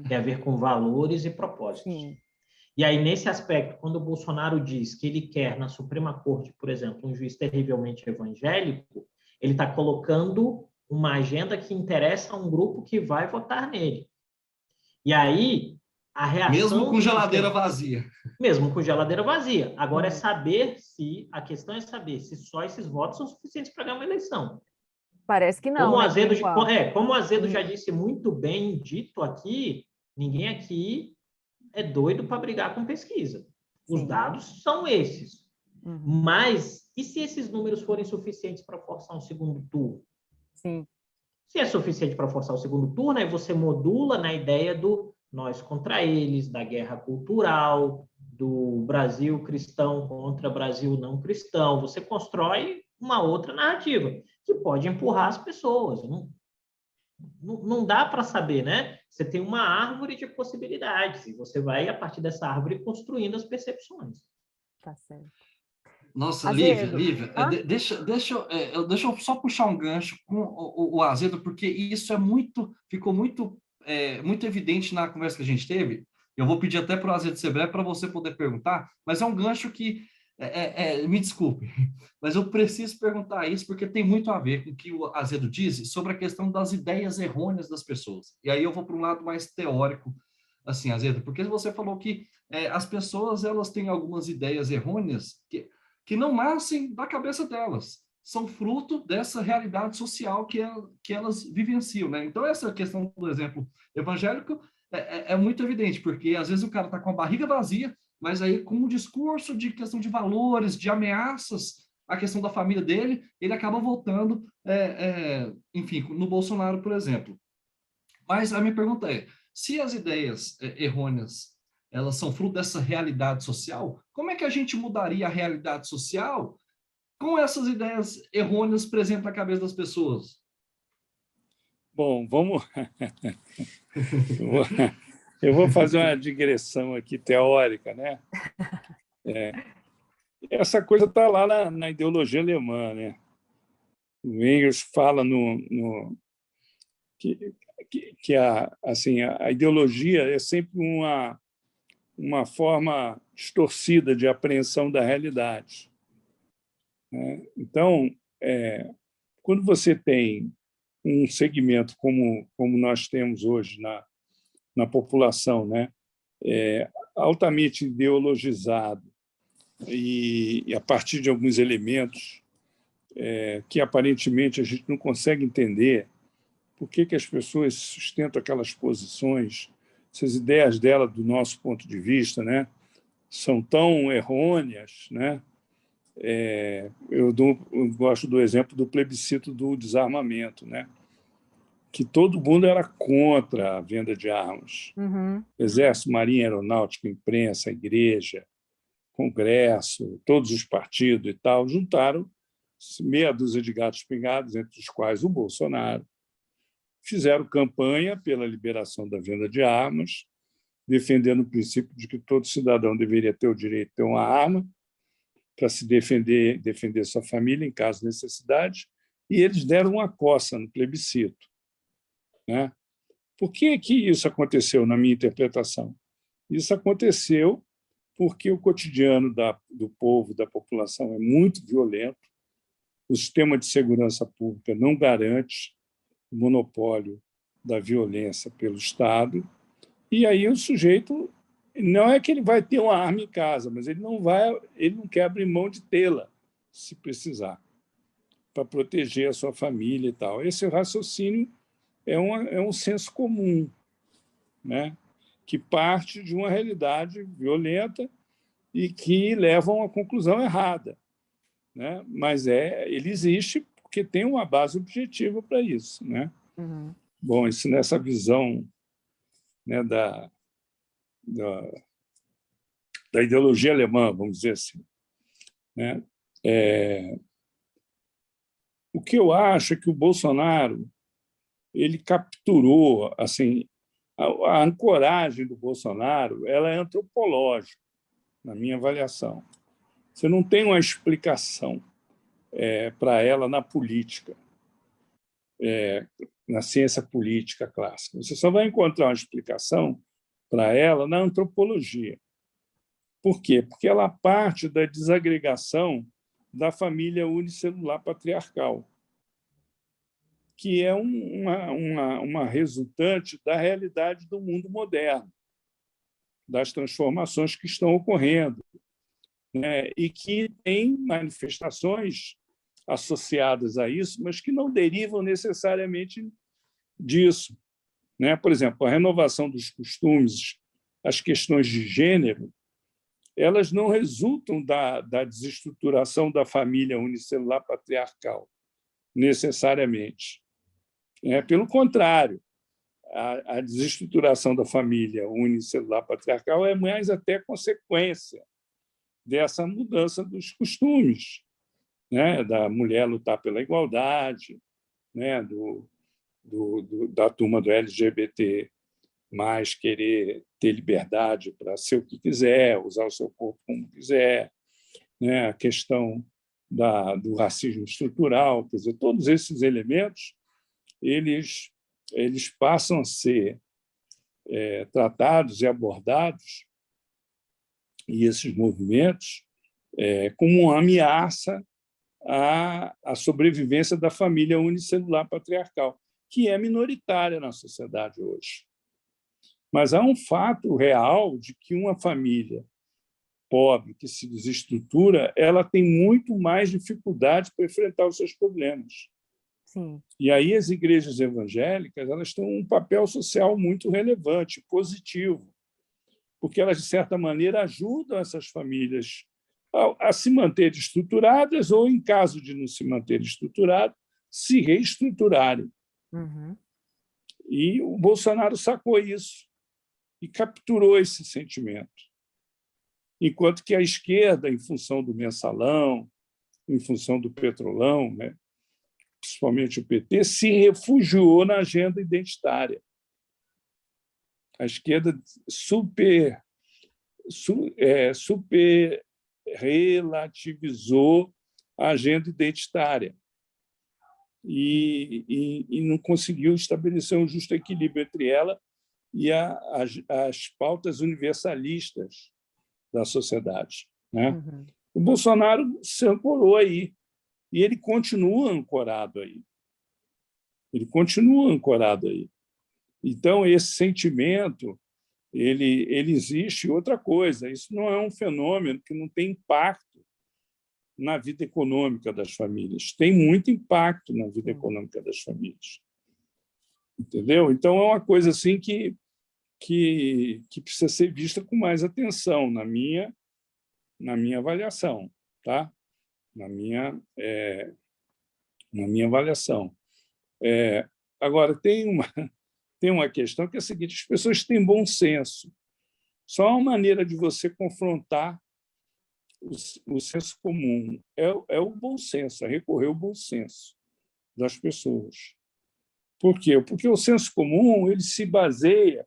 Tem a ver com valores e propósitos. Sim. E aí, nesse aspecto, quando o Bolsonaro diz que ele quer na Suprema Corte, por exemplo, um juiz terrivelmente evangélico, ele está colocando uma agenda que interessa a um grupo que vai votar nele. E aí, a reação... Mesmo com geladeira vazia. Mesmo com geladeira vazia. Agora, a questão é saber se só esses votos são suficientes para ganhar uma eleição. Parece que não, Como o Azedo já disse muito bem dito aqui, ninguém aqui é doido para brigar com pesquisa. Os dados são esses. Mas, e se esses números forem suficientes para forçar um segundo turno? Sim. Se é suficiente para forçar o segundo turno, aí você modula na ideia do nós contra eles, da guerra cultural, do Brasil cristão contra Brasil não cristão. Você constrói uma outra narrativa que pode empurrar as pessoas. Não dá para saber, né? Você tem uma árvore de possibilidades e você vai, a partir dessa árvore, construindo as percepções. Tá certo. Nossa, Azedo. Lívia, deixa eu só puxar um gancho com o Azedo, porque isso ficou muito evidente na conversa que a gente teve. Eu vou pedir até para o Azedo ser breve para você poder perguntar, mas é um gancho que, me desculpe, mas eu preciso perguntar isso porque tem muito a ver com o que o Azedo disse sobre a questão das ideias errôneas das pessoas. E aí eu vou para um lado mais teórico, assim, Azedo, porque você falou que as pessoas elas têm algumas ideias errôneas que não nascem da cabeça delas, são fruto dessa realidade social que elas vivenciam, né? Então, essa questão, por exemplo, evangélico é muito evidente, porque às vezes o cara está com a barriga vazia, mas aí com um discurso de questão de valores, de ameaças à questão da família dele, ele acaba voltando, enfim, no Bolsonaro, por exemplo. Mas a minha pergunta é, se as ideias errôneas elas são fruto dessa realidade social, como é que a gente mudaria a realidade social com essas ideias errôneas presentes na cabeça das pessoas? Bom, vamos... Eu vou fazer uma digressão aqui teórica, né? Essa coisa está lá na ideologia alemã, né? O Engels fala que a ideologia é sempre uma forma distorcida de apreensão da realidade, né? Então, quando você tem um segmento como nós temos hoje na população, né, altamente ideologizado e a partir de alguns elementos que aparentemente a gente não consegue entender por que as pessoas sustentam aquelas posições, essas ideias dela, do nosso ponto de vista, né, são tão errôneas, né? Eu gosto do exemplo do plebiscito do desarmamento, né? Que todo mundo era contra a venda de armas. Exército, Marinha, Aeronáutica, imprensa, igreja, Congresso, todos os partidos e tal, juntaram meia dúzia de gatos pingados, entre os quais o Bolsonaro, fizeram campanha pela liberação da venda de armas, defendendo o princípio de que todo cidadão deveria ter o direito de ter uma arma para se defender sua família em caso de necessidade, e eles deram uma coça no plebiscito, né? Por que isso aconteceu, na minha interpretação? Isso aconteceu porque o cotidiano do povo, da população, é muito violento, o sistema de segurança pública não garante o monopólio da violência pelo Estado, e aí o sujeito Não é que ele vai ter uma arma em casa, mas ele não quer abrir mão de tê-la, se precisar, para proteger a sua família e tal. Esse raciocínio é um senso comum, né? Que parte de uma realidade violenta e que leva a uma conclusão errada, né? Mas ele existe porque tem uma base objetiva para isso, né? Uhum. Bom, isso nessa visão, né, da ideologia alemã, vamos dizer assim, né? O que eu acho é que o Bolsonaro ele capturou, assim, a ancoragem do Bolsonaro, ela é antropológica, na minha avaliação. Você não tem uma explicação para ela na política, na ciência política clássica. Você só vai encontrar uma explicação para ela na antropologia. Por quê? Porque ela parte da desagregação da família unicelular patriarcal, que é uma resultante da realidade do mundo moderno, das transformações que estão ocorrendo, né? E que tem manifestações associadas a isso, mas que não derivam necessariamente disso, né? Por exemplo, a renovação dos costumes, as questões de gênero, elas não resultam da desestruturação da família unicelular patriarcal, necessariamente. Pelo contrário, a desestruturação da família unicelular patriarcal é mais até consequência dessa mudança dos costumes, né? Da mulher lutar pela igualdade, né? Da turma do LGBT mais querer ter liberdade para ser o que quiser, usar o seu corpo como quiser, né? A questão do racismo estrutural, quer dizer, todos esses elementos eles passam a ser tratados e abordados, e esses movimentos, como uma ameaça à sobrevivência da família unicelular patriarcal, que é minoritária na sociedade hoje. Mas há um fato real de que uma família pobre que se desestrutura, ela tem muito mais dificuldade para enfrentar os seus problemas. Sim. E aí as igrejas evangélicas elas têm um papel social muito relevante, positivo, porque elas, de certa maneira, ajudam essas famílias a se manter estruturadas ou, em caso de não se manter estruturadas, se reestruturarem. Uhum. E o Bolsonaro sacou isso e capturou esse sentimento. Enquanto que a esquerda, em função do mensalão, em função do petrolão, né, principalmente o PT, se refugiou na agenda identitária. A esquerda super relativizou a agenda identitária e não conseguiu estabelecer um justo equilíbrio entre ela e as pautas universalistas da sociedade, né? Uhum. O Bolsonaro se ancorou aí e ele continua ancorado aí. Ele continua ancorado aí. Então, esse sentimento ele existe. Outra coisa, isso não é um fenômeno que não tem impacto na vida econômica das famílias. Tem muito impacto na vida econômica das famílias. Entendeu? Então, é uma coisa assim que precisa ser vista com mais atenção, na minha avaliação. Tá? Na minha avaliação. Agora, tem uma questão que é a seguinte: as pessoas têm bom senso. Só uma maneira de você confrontar o senso comum é o bom senso, é recorrer ao bom senso das pessoas. Por quê? Porque o senso comum ele se baseia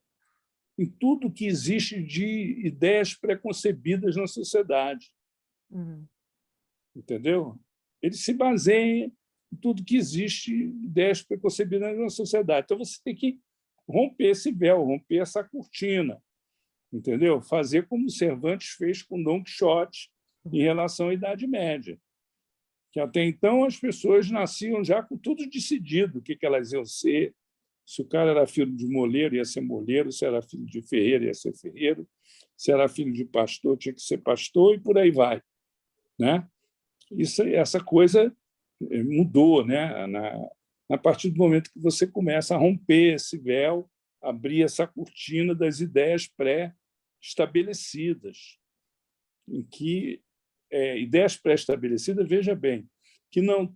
em tudo que existe de ideias preconcebidas na sociedade. Uhum. Entendeu? Ele se baseia em tudo que existe de ideias preconcebidas na sociedade. Então, você tem que romper esse véu, romper essa cortina, entendeu? Fazer como Cervantes fez com Dom Quixote em relação à Idade Média, que até então as pessoas nasciam já com tudo decidido, o que elas iam ser. Se o cara era filho de moleiro, ia ser moleiro; se era filho de ferreiro, ia ser ferreiro; se era filho de pastor, tinha que ser pastor, e por aí vai, né? Essa coisa mudou, né? A partir do momento que você começa a romper esse véu, abrir essa cortina das ideias pré-estabelecidas, em que ideias pré-estabelecidas, veja bem, que não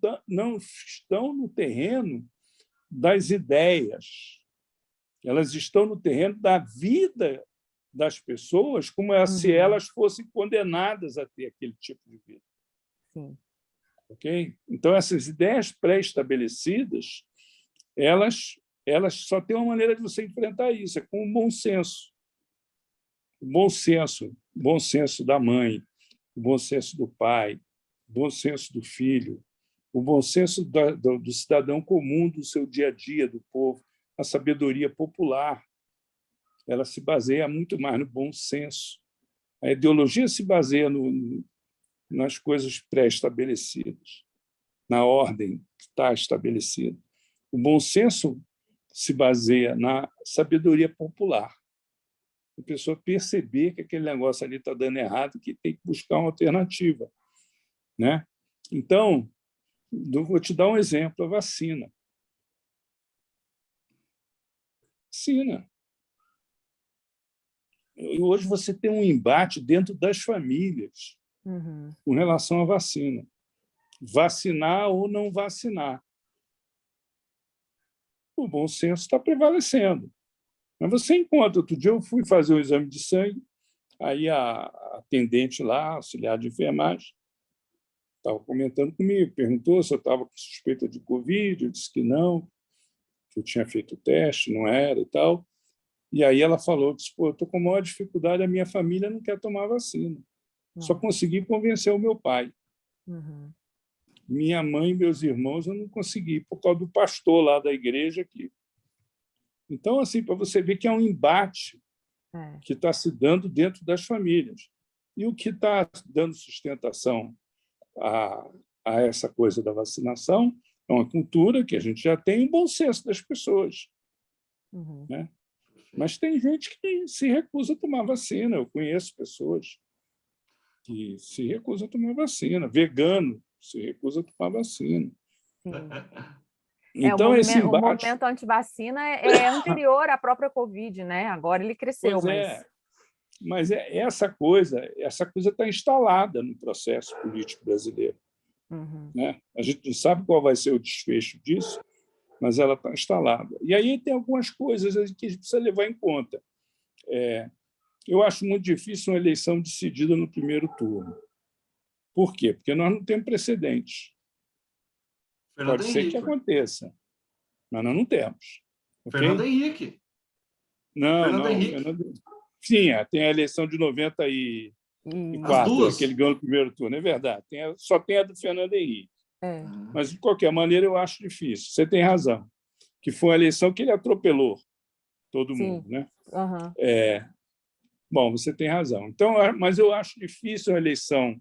estão no terreno das ideias, elas estão no terreno da vida das pessoas, como se elas fossem condenadas a ter aquele tipo de vida. Sim. Okay? Então, essas ideias pré-estabelecidas, elas só têm uma maneira de você enfrentar isso, é com o bom senso. O bom senso da mãe, o bom senso do pai, o bom senso do filho, o bom senso do cidadão comum, do seu dia a dia, do povo, a sabedoria popular. Ela se baseia muito mais no bom senso. A ideologia se baseia nas coisas pré-estabelecidas, na ordem que está estabelecida. O bom senso se baseia na sabedoria popular. A pessoa perceber que aquele negócio ali está dando errado, que tem que buscar uma alternativa, né? Então, vou te dar um exemplo: a vacina. E hoje você tem um embate dentro das famílias com relação à vacina. Vacinar ou não vacinar. O bom senso está prevalecendo. Mas você encontra... Outro dia eu fui fazer um exame de sangue, aí a atendente lá, auxiliar de enfermagem, estava comentando comigo, perguntou se eu estava com suspeita de Covid, eu disse que não, que eu tinha feito o teste, não era e tal. E aí ela falou, disse, pô, eu estou com maior dificuldade, a minha família não quer tomar vacina. Só consegui convencer o meu pai. Minha mãe e meus irmãos eu não consegui, por causa do pastor lá da igreja aqui. Então, assim, para você ver que é um embate que está se dando dentro das famílias. E o que está dando sustentação a essa coisa da vacinação é uma cultura que a gente já tem, um bom senso das pessoas. Né? Mas tem gente que se recusa a tomar vacina. Eu conheço pessoas que se recusam a tomar vacina. Vegano se recusa a tomar vacina. Então, esse embate... O movimento antivacina é anterior à própria Covid, né? Agora ele cresceu. Mas essa coisa está instalada no processo político brasileiro. Né? A gente não sabe qual vai ser o desfecho disso, mas ela está instalada. E aí tem algumas coisas que a gente precisa levar em conta. Eu acho muito difícil uma eleição decidida no primeiro turno. Por quê? Porque nós não temos precedentes. Pode ser que aconteça, mas nós não temos. Okay? Fernando Henrique. Não. Sim, tem a eleição de 94, que ele ganhou no primeiro turno, é verdade. Só tem a do Fernando Henrique. Mas, de qualquer maneira, eu acho difícil. Você tem razão, que foi uma eleição que ele atropelou todo mundo. Né? Bom, você tem razão. Então, mas eu acho difícil a eleição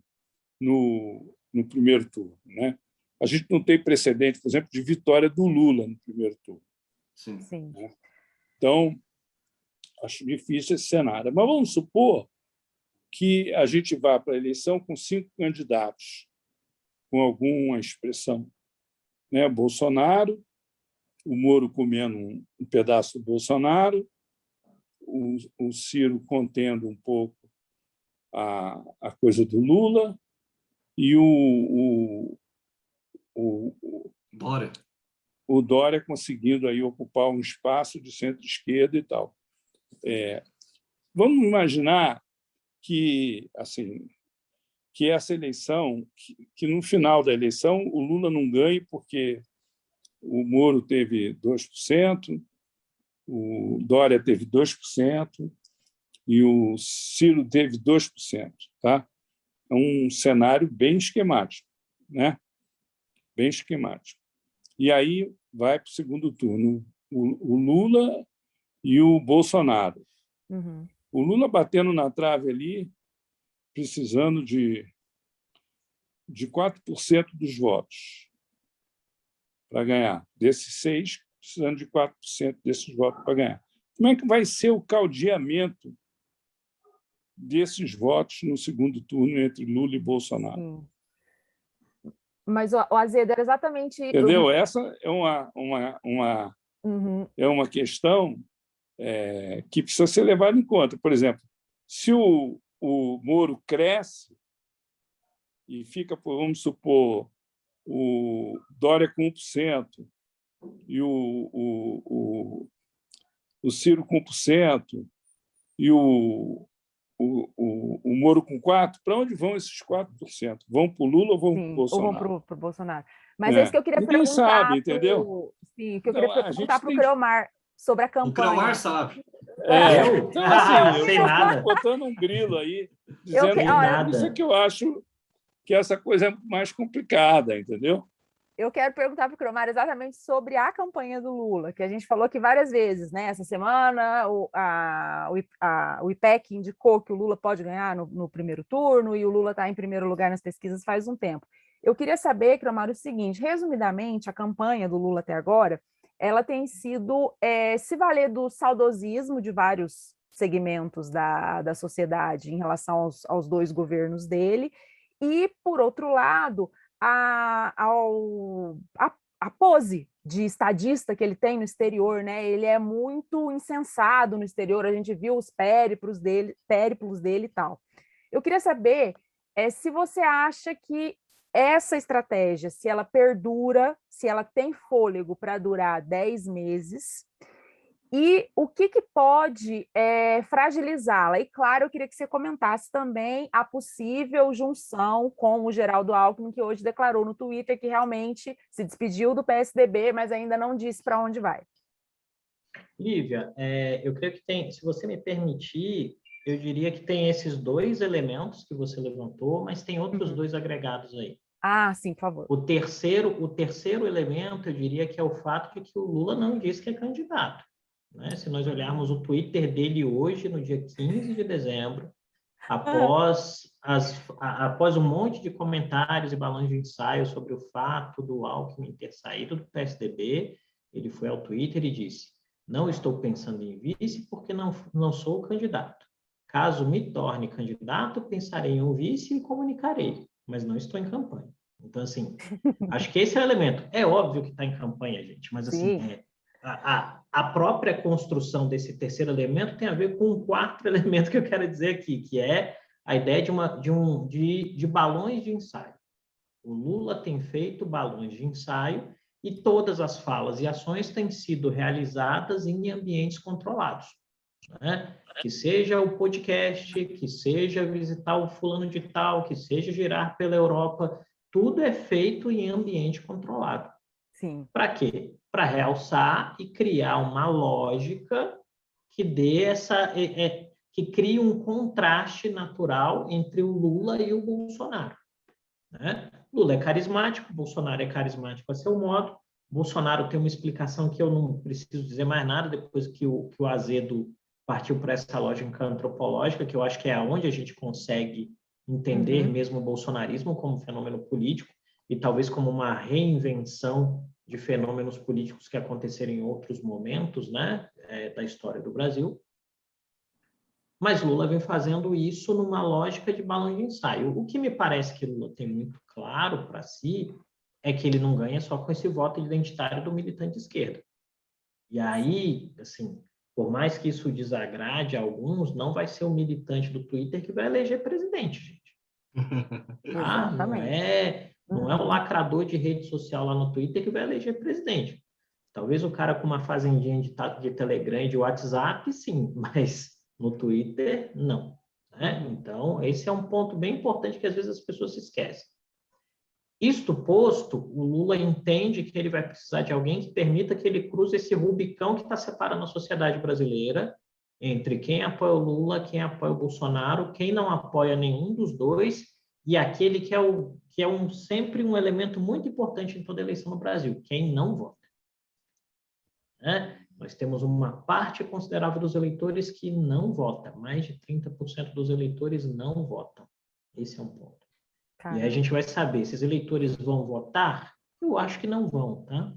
no primeiro turno. Né? A gente não tem precedente, por exemplo, de vitória do Lula no primeiro turno. Sim. Né? Então, acho difícil esse cenário. Mas vamos supor que a gente vá para a eleição com 5 candidatos, com alguma expressão. Né? Bolsonaro, o Moro comendo um pedaço do Bolsonaro, o Ciro contendo um pouco a coisa do Lula e o Dória conseguindo aí ocupar um espaço de centro-esquerda e tal. Vamos imaginar que essa eleição, que no final da eleição o Lula não ganhe porque o Moro teve 2%, o Dória teve 2% e o Ciro teve 2%. Tá? É um cenário bem esquemático. Né? Bem esquemático. E aí vai para o segundo turno o Lula e o Bolsonaro. O Lula batendo na trave ali, precisando de 4% dos votos para ganhar. Desses 6, precisando de 4% desses votos para ganhar. Como é que vai ser o caldeamento desses votos no segundo turno entre Lula e Bolsonaro. Sim. Mas o Azedo era exatamente... Entendeu? Essa é Uhum. é uma questão que precisa ser levada em conta. Por exemplo, se o Moro cresce e fica, vamos supor, o Dória com 1% e o Ciro com 1%, e o Moro com 4%, para onde vão esses 4%? Vão para o Lula ou vão para o Ou vão Bolsonaro? para o Bolsonaro. Mas é isso que eu queria Ninguém perguntar. sabe, entendeu? Sim, que eu Então, queria perguntar para o Creomar sobre a campanha. O Creomar sabe. Então, assim, eu sei nada. estou botando um grilo aí, dizendo isso é que eu acho que essa coisa é mais complicada, entendeu? Eu quero perguntar para o Cromar exatamente sobre a campanha do Lula, que a gente falou aqui várias vezes, né? Essa semana o IPEC indicou que o Lula pode ganhar no primeiro turno e o Lula está em primeiro lugar nas pesquisas faz um tempo. Eu queria saber, Cromar, o seguinte, resumidamente, a campanha do Lula até agora, ela tem sido se valer do saudosismo de vários segmentos da sociedade em relação aos dois governos dele, e, por outro lado, a pose de estadista que ele tem no exterior, né? Ele é muito insensado no exterior, a gente viu os périplos dele e tal. Eu queria saber se você acha que essa estratégia, se ela perdura, se ela tem fôlego para durar 10 meses, e o que pode fragilizá-la? E, claro, eu queria que você comentasse também a possível junção com o Geraldo Alckmin, que hoje declarou no Twitter que realmente se despediu do PSDB, mas ainda não disse para onde vai. Lívia, eu creio que tem, se você me permitir, eu diria que tem esses dois elementos que você levantou, mas tem outros dois agregados aí. Ah, sim, por favor. O terceiro elemento, eu diria que é o fato de que o Lula não disse que é candidato. Né? Se nós olharmos o Twitter dele hoje, no dia 15 de dezembro, após um monte de comentários e balões de ensaio sobre o fato do Alckmin ter saído do PSDB, ele foi ao Twitter e disse: não estou pensando em vice porque não sou candidato. Caso me torne candidato, pensarei em um vice e comunicarei, mas não estou em campanha. Então, assim, acho que esse é o elemento. É óbvio que está em campanha, gente, mas assim, a própria construção desse terceiro elemento tem a ver com um quarto elemento que eu quero dizer aqui, que é a ideia de balões de ensaio. O Lula tem feito balões de ensaio e todas as falas e ações têm sido realizadas em ambientes controlados. Né? Que seja o podcast, que seja visitar o fulano de tal, que seja girar pela Europa, tudo é feito em ambiente controlado. Sim. Para quê? Para realçar e criar uma lógica que dê que crie um contraste natural entre o Lula e o Bolsonaro. Né? Lula é carismático, Bolsonaro é carismático a seu modo. Bolsonaro tem uma explicação que eu não preciso dizer mais nada depois que o Azedo partiu para essa lógica antropológica, que eu acho que é onde a gente consegue entender mesmo o bolsonarismo como fenômeno político e talvez como uma reinvenção de fenômenos políticos que aconteceram em outros momentos, né, da história do Brasil. Mas Lula vem fazendo isso numa lógica de balão de ensaio. O que me parece que Lula tem muito claro para si é que ele não ganha só com esse voto identitário do militante de esquerda. E aí, assim, por mais que isso desagrade a alguns, não vai ser o militante do Twitter que vai eleger presidente, gente. Tá? Não é o lacrador de rede social lá no Twitter que vai eleger presidente. Talvez o cara com uma fazendinha de Telegram e de WhatsApp, sim, mas no Twitter, não. Né? Então, esse é um ponto bem importante que às vezes as pessoas se esquecem. Isto posto, o Lula entende que ele vai precisar de alguém que permita que ele cruze esse Rubicão que está separando a sociedade brasileira entre quem apoia o Lula, quem apoia o Bolsonaro, quem não apoia nenhum dos dois, e aquele que é sempre um elemento muito importante em toda eleição no Brasil, quem não vota. Né? Nós temos uma parte considerável dos eleitores que não vota, mais de 30% dos eleitores não votam. Esse é um ponto. Caramba. E aí a gente vai saber se os eleitores vão votar. Eu acho que não vão, tá?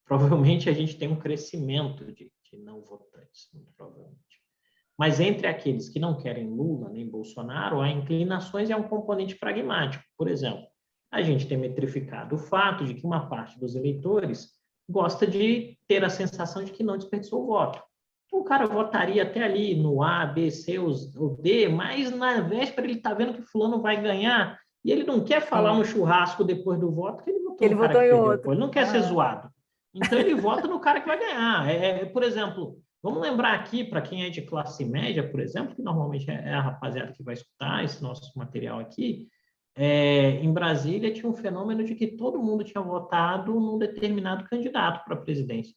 Provavelmente a gente tem um crescimento de não votantes, muito provavelmente. Mas entre aqueles que não querem Lula nem Bolsonaro, há inclinações e há um componente pragmático. Por exemplo, a gente tem metrificado o fato de que uma parte dos eleitores gosta de ter a sensação de que não desperdiçou o voto. Então, o cara votaria até ali no A, B, C ou D, mas na véspera ele está vendo que fulano vai ganhar e ele não quer falar no churrasco depois do voto que ele votou no cara que perdeu. Pô, ele não quer ser zoado. Então, ele vota no cara que vai ganhar. Por exemplo, vamos lembrar aqui, para quem é de classe média, por exemplo, que normalmente é a rapaziada que vai escutar esse nosso material aqui, em Brasília tinha um fenômeno de que todo mundo tinha votado num determinado candidato para a presidência.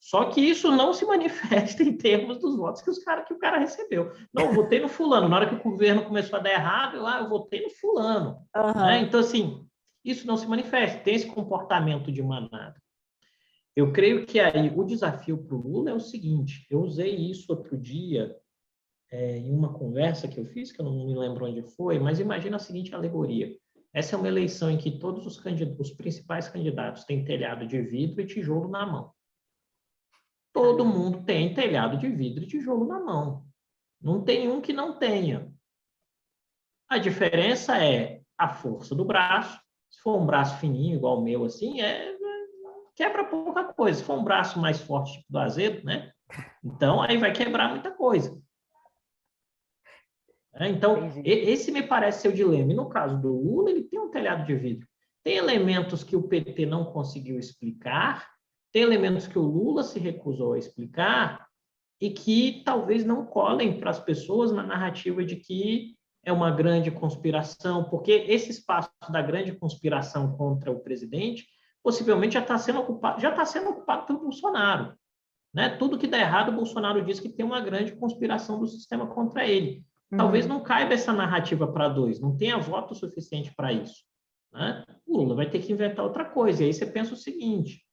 Só que isso não se manifesta em termos dos votos que o cara recebeu. Não, eu votei no fulano. Na hora que o governo começou a dar errado, eu votei no fulano. Né? Então, assim, isso não se manifesta. Tem esse comportamento de manada. Eu creio que aí o desafio para o Lula é o seguinte, eu usei isso outro dia em uma conversa que eu fiz, que eu não me lembro onde foi, mas imagina a seguinte alegoria. Essa é uma eleição em que todos os principais candidatos têm telhado de vidro e tijolo na mão. Todo mundo tem telhado de vidro e tijolo na mão. Não tem um que não tenha. A diferença é a força do braço. Se for um braço fininho, igual o meu, assim, quebra pouca coisa. Se for um braço mais forte, tipo do Azedo, né? Então, aí vai quebrar muita coisa. Então, esse me parece ser o dilema. E no caso do Lula, ele tem um telhado de vidro. Tem elementos que o PT não conseguiu explicar, tem elementos que o Lula se recusou a explicar e que talvez não colhem para as pessoas na narrativa de que é uma grande conspiração, porque esse espaço da grande conspiração contra o presidente possivelmente já está sendo ocupado pelo Bolsonaro. Né? Tudo que dá errado, o Bolsonaro diz que tem uma grande conspiração do sistema contra ele. Talvez não caiba essa narrativa para dois, não tenha voto suficiente para isso. Né? O Lula vai ter que inventar outra coisa. E aí você pensa o seguinte,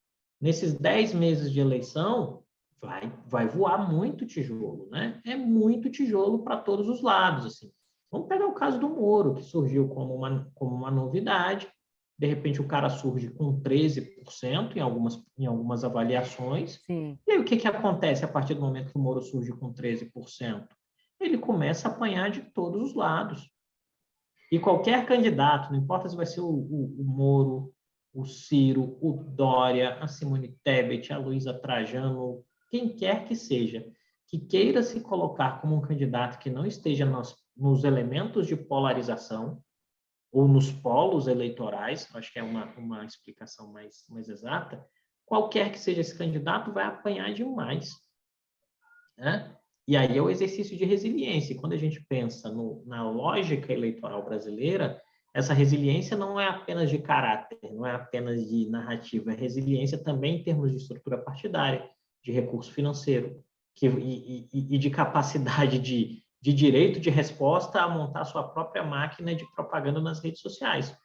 nesses 10 meses de eleição, vai voar muito tijolo. Né? É muito tijolo para todos os lados. Assim. Vamos pegar o caso do Moro, que surgiu como uma novidade. De repente, o cara surge com 13% em algumas avaliações. Sim. E aí, o que acontece a partir do momento que o Moro surge com 13%? Ele começa a apanhar de todos os lados. E qualquer candidato, não importa se vai ser o Moro, o Ciro, o Dória, a Simone Tebet, a Luísa Trajano, quem quer que seja, que queira se colocar como um candidato que não esteja nos elementos de polarização ou nos polos eleitorais, acho que é uma explicação mais exata, qualquer que seja esse candidato vai apanhar demais. Né? E aí é o exercício de resiliência. Quando a gente pensa na lógica eleitoral brasileira, essa resiliência não é apenas de caráter, não é apenas de narrativa, é resiliência também em termos de estrutura partidária, de recurso financeiro e de capacidade de direito de resposta a montar sua própria máquina de propaganda nas redes sociais.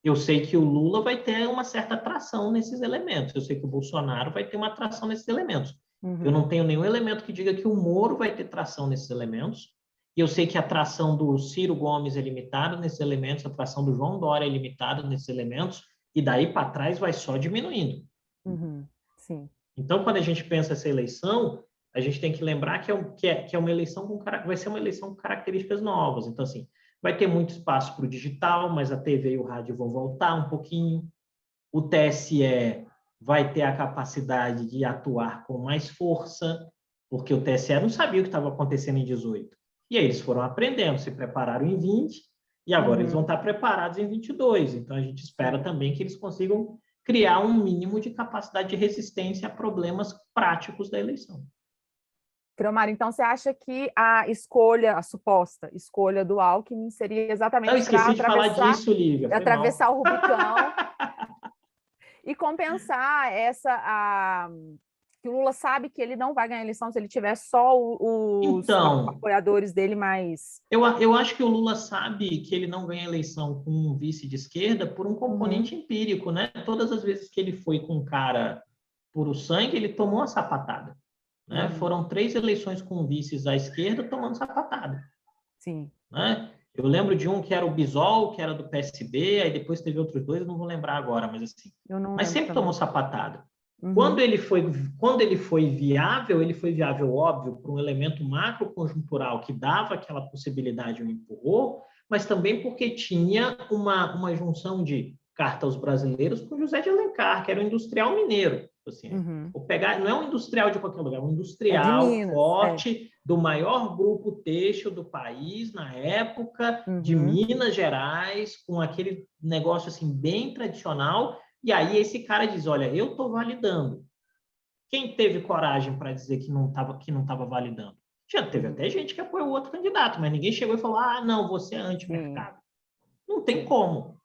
Eu sei que o Lula vai ter uma certa atração nesses elementos, eu sei que o Bolsonaro vai ter uma atração nesses elementos. Eu não tenho nenhum elemento que diga que o Moro vai ter tração nesses elementos, e eu sei que a tração do Ciro Gomes é limitada nesses elementos, a tração do João Dória é limitada nesses elementos, e daí para trás vai só diminuindo. Sim. Então, quando a gente pensa essa eleição, a gente tem que lembrar que é uma eleição vai ser uma eleição com características novas. Então, assim, vai ter muito espaço para o digital, mas a TV e o rádio vão voltar um pouquinho. O TSE vai ter a capacidade de atuar com mais força, porque o TSE não sabia o que estava acontecendo em 18. E aí eles foram aprendendo, se prepararam em 20, e agora eles vão estar preparados em 22. Então, a gente espera também que eles consigam criar um mínimo de capacidade de resistência a problemas práticos da eleição. Cromar, então você acha que a suposta escolha do Alckmin seria exatamente para atravessar o Rubicão e compensar que o Lula sabe que ele não vai ganhar a eleição se ele tiver só os apoiadores dele mais... Eu acho que o Lula sabe que ele não ganha a eleição com um vice de esquerda por um componente empírico, né? Todas as vezes que ele foi com um cara puro sangue, ele tomou uma sapatada. Né? Foram 3 eleições com vices à esquerda tomando sapatada. Sim. Né? Eu lembro de um que era o Bisol, que era do PSB, aí depois teve outros 2, eu não vou lembrar agora, mas assim. Mas sempre tomou sapatada. Quando ele foi viável, óbvio, por um elemento macroconjuntural que dava aquela possibilidade, o empurrou, mas também porque tinha uma junção de Carta aos Brasileiros com José de Alencar, que era um industrial mineiro. Assim, vou pegar, não é um industrial de qualquer lugar, é um industrial Minas, forte do maior grupo têxtil do país na época, de Minas Gerais, com aquele negócio assim bem tradicional. E aí esse cara diz, olha, eu estou validando. Quem teve coragem para dizer que não estava validando? Já teve até gente que apoiou o outro candidato, mas ninguém chegou e falou, não, você é anti-mercado. Não tem como.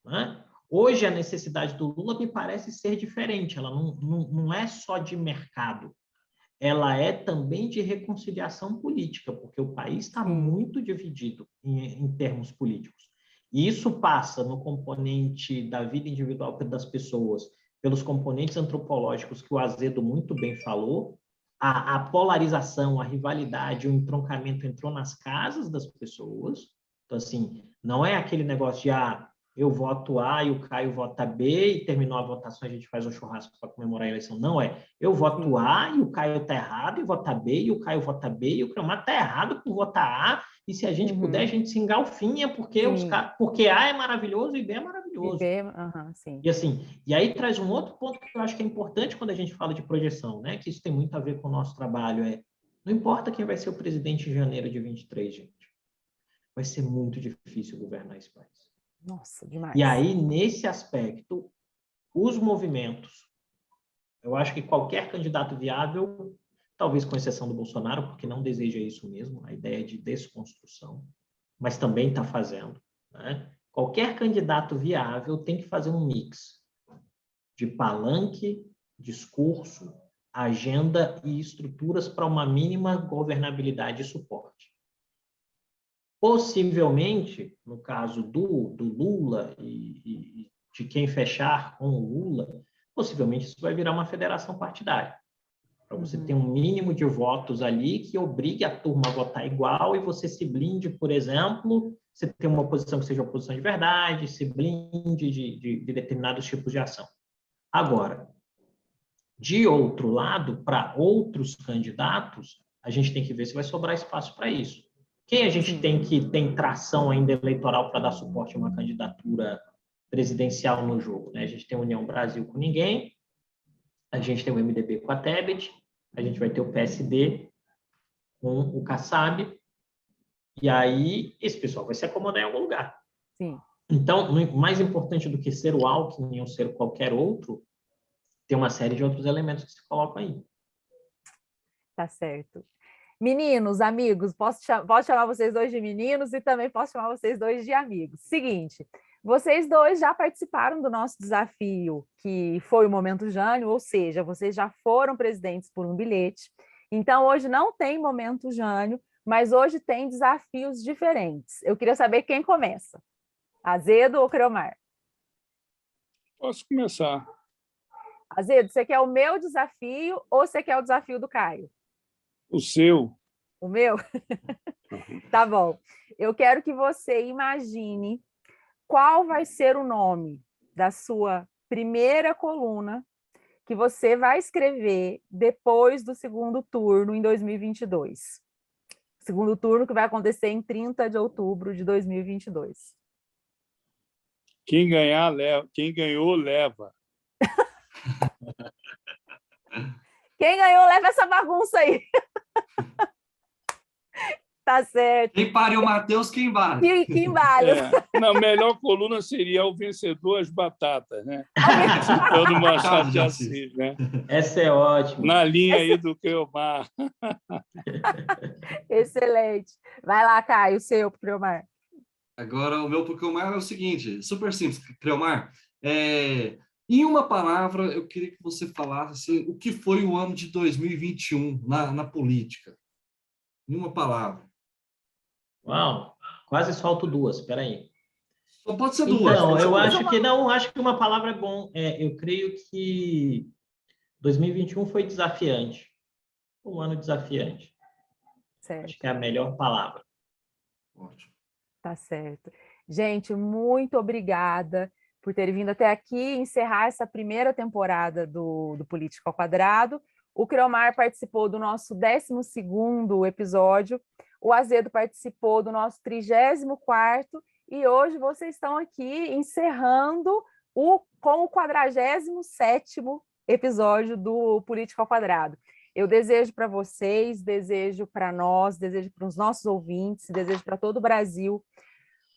Né? Hoje, a necessidade do Lula me parece ser diferente. Ela não é só de mercado. Ela é também de reconciliação política, porque o país está muito dividido em termos políticos. E isso passa no componente da vida individual das pessoas, pelos componentes antropológicos que o Azedo muito bem falou, a polarização, a rivalidade, o entroncamento entrou nas casas das pessoas. Então, assim, não é aquele negócio de eu voto A e o Caio vota B e terminou a votação, a gente faz um churrasco para comemorar a eleição. Não é. Eu voto A e o Caio está errado e vota B e o Caio vota B e o Cromar está errado por votar A e se a gente puder, a gente se engalfinha porque A é maravilhoso e B é maravilhoso. E assim, e aí traz um outro ponto que eu acho que é importante quando a gente fala de projeção, né? Que isso tem muito a ver com o nosso trabalho, não importa quem vai ser o presidente em janeiro de 23, gente. Vai ser muito difícil governar esse país. Nossa, demais. E aí, nesse aspecto, os movimentos, eu acho que qualquer candidato viável, talvez com exceção do Bolsonaro, porque não deseja isso mesmo, a ideia de desconstrução, mas também está fazendo, né? Qualquer candidato viável tem que fazer um mix de palanque, discurso, agenda e estruturas para uma mínima governabilidade e suporte. Possivelmente, no caso do Lula e de quem fechar com o Lula, possivelmente isso vai virar uma federação partidária. Para você ter um mínimo de votos ali que obrigue a turma a votar igual e você se blinde, por exemplo, você tem uma oposição que seja oposição de verdade, se blinde de determinados tipos de ação. Agora, de outro lado, para outros candidatos, a gente tem que ver se vai sobrar espaço para isso. Quem a gente tem tração ainda eleitoral para dar suporte a uma candidatura presidencial no jogo? Né? A gente tem a União Brasil com ninguém, a gente tem o MDB com a Tebet, a gente vai ter o PSD com o Kassab, e aí esse pessoal vai se acomodar em algum lugar. Então, mais importante do que ser o Alckmin ou ser qualquer outro, tem uma série de outros elementos que se colocam aí. Tá certo. Meninos, amigos, posso chamar vocês dois de meninos e também posso chamar vocês dois de amigos. Seguinte, vocês dois já participaram do nosso desafio, que foi o Momento Jânio, ou seja, vocês já foram presidentes por um bilhete. Então, hoje não tem Momento Jânio, mas hoje tem desafios diferentes. Eu queria saber quem começa. Azedo ou Creomar? Posso começar. Azedo, você quer o meu desafio ou você quer o desafio do Caio? O seu. O meu? Tá bom. Eu quero que você imagine qual vai ser o nome da sua primeira coluna que você vai escrever depois do segundo turno em 2022. Segundo turno que vai acontecer em 30 de outubro de 2022. Quem ganhou, leva. Quem ganhou, leva essa bagunça aí. Tá certo. Quem pare o Matheus, quem vale. Quem vale. Na melhor coluna seria o vencedor as batatas, né? Citando Machado de Assis, né? Essa é ótima. Na linha aí do Creomar. Excelente. Vai lá, Caio, o seu, Creomar. Agora, o meu para o Creomar é o seguinte, super simples. Creomar, em uma palavra, eu queria que você falasse o que foi o ano de 2021 na política. Em uma palavra. Uau, quase solto duas, espera aí. Só pode ser duas. Então, acho que uma palavra é bom. Eu creio que 2021 foi desafiante. Um ano desafiante. Certo. Acho que é a melhor palavra. Ótimo. Tá certo. Gente, muito obrigada por terem vindo até aqui encerrar essa primeira temporada do Política ao Quadrado. O Criomar participou do nosso 12º episódio, o Azedo participou do nosso 34º, e hoje vocês estão aqui encerrando com o 47º episódio do Política ao Quadrado. Eu desejo para vocês, desejo para nós, desejo para os nossos ouvintes, desejo para todo o Brasil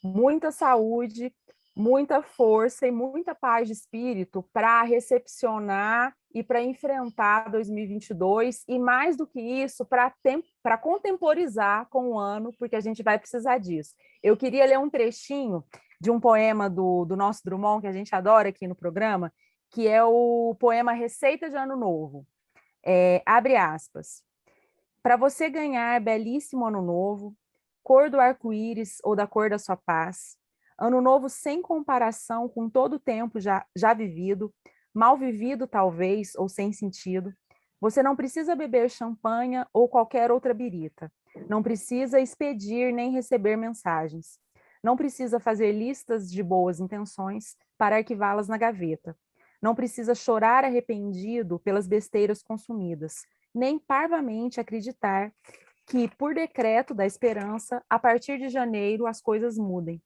muita saúde, muita força e muita paz de espírito para recepcionar e para enfrentar 2022 e, mais do que isso, para contemporizar com o ano, porque a gente vai precisar disso. Eu queria ler um trechinho de um poema do nosso Drummond, que a gente adora aqui no programa, que é o poema Receita de Ano Novo. Abre aspas. Para você ganhar belíssimo ano novo, cor do arco-íris ou da cor da sua paz, ano novo sem comparação com todo o tempo já vivido, mal vivido talvez ou sem sentido, você não precisa beber champanha ou qualquer outra birita, não precisa expedir nem receber mensagens, não precisa fazer listas de boas intenções para arquivá-las na gaveta, não precisa chorar arrependido pelas besteiras consumidas, nem parvamente acreditar que, por decreto da esperança, a partir de janeiro as coisas mudem.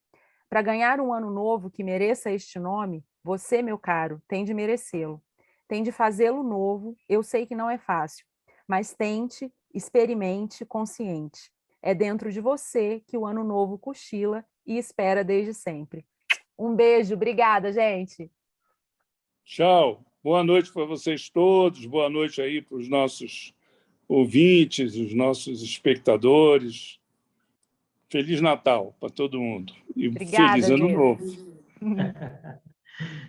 Para ganhar um ano novo que mereça este nome, você, meu caro, tem de merecê-lo. Tem de fazê-lo novo, eu sei que não é fácil, mas tente, experimente, consciente. É dentro de você que o ano novo cochila e espera desde sempre. Um beijo, obrigada, gente! Tchau. Boa noite para vocês todos. Boa noite aí para os nossos ouvintes, os nossos espectadores. Feliz Natal para todo mundo. E obrigada, feliz Ano Novo.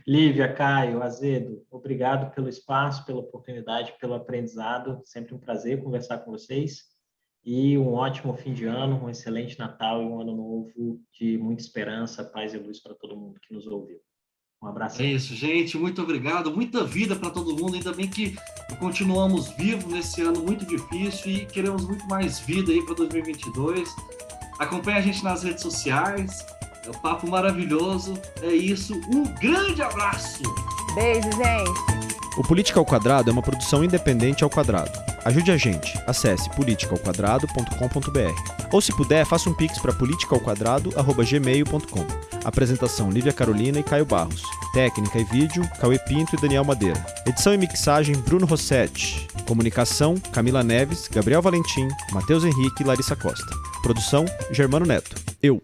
Lívia, Caio, Azedo, obrigado pelo espaço, pela oportunidade, pelo aprendizado. Sempre um prazer conversar com vocês. E um ótimo fim de ano, um excelente Natal e um ano novo de muita esperança, paz e luz para todo mundo que nos ouviu. Um abraço. É isso, gente. Muito obrigado. Muita vida para todo mundo. Ainda bem que continuamos vivos nesse ano muito difícil e queremos muito mais vida aí para 2022. Acompanhe a gente nas redes sociais. É um papo maravilhoso. É isso. Um grande abraço. Beijo, gente. O Política ao Quadrado é uma produção independente ao quadrado. Ajude a gente. Acesse politicaoquadrado.com.br. Ou, se puder, faça um pix para politicaoquadrado@gmail.com. Apresentação: Lívia Carolina e Caio Barros. Técnica e vídeo: Cauê Pinto e Daniel Madeira. Edição e mixagem: Bruno Rossetti. Comunicação: Camila Neves, Gabriel Valentim, Matheus Henrique e Larissa Costa. Produção: Germano Neto. Eu.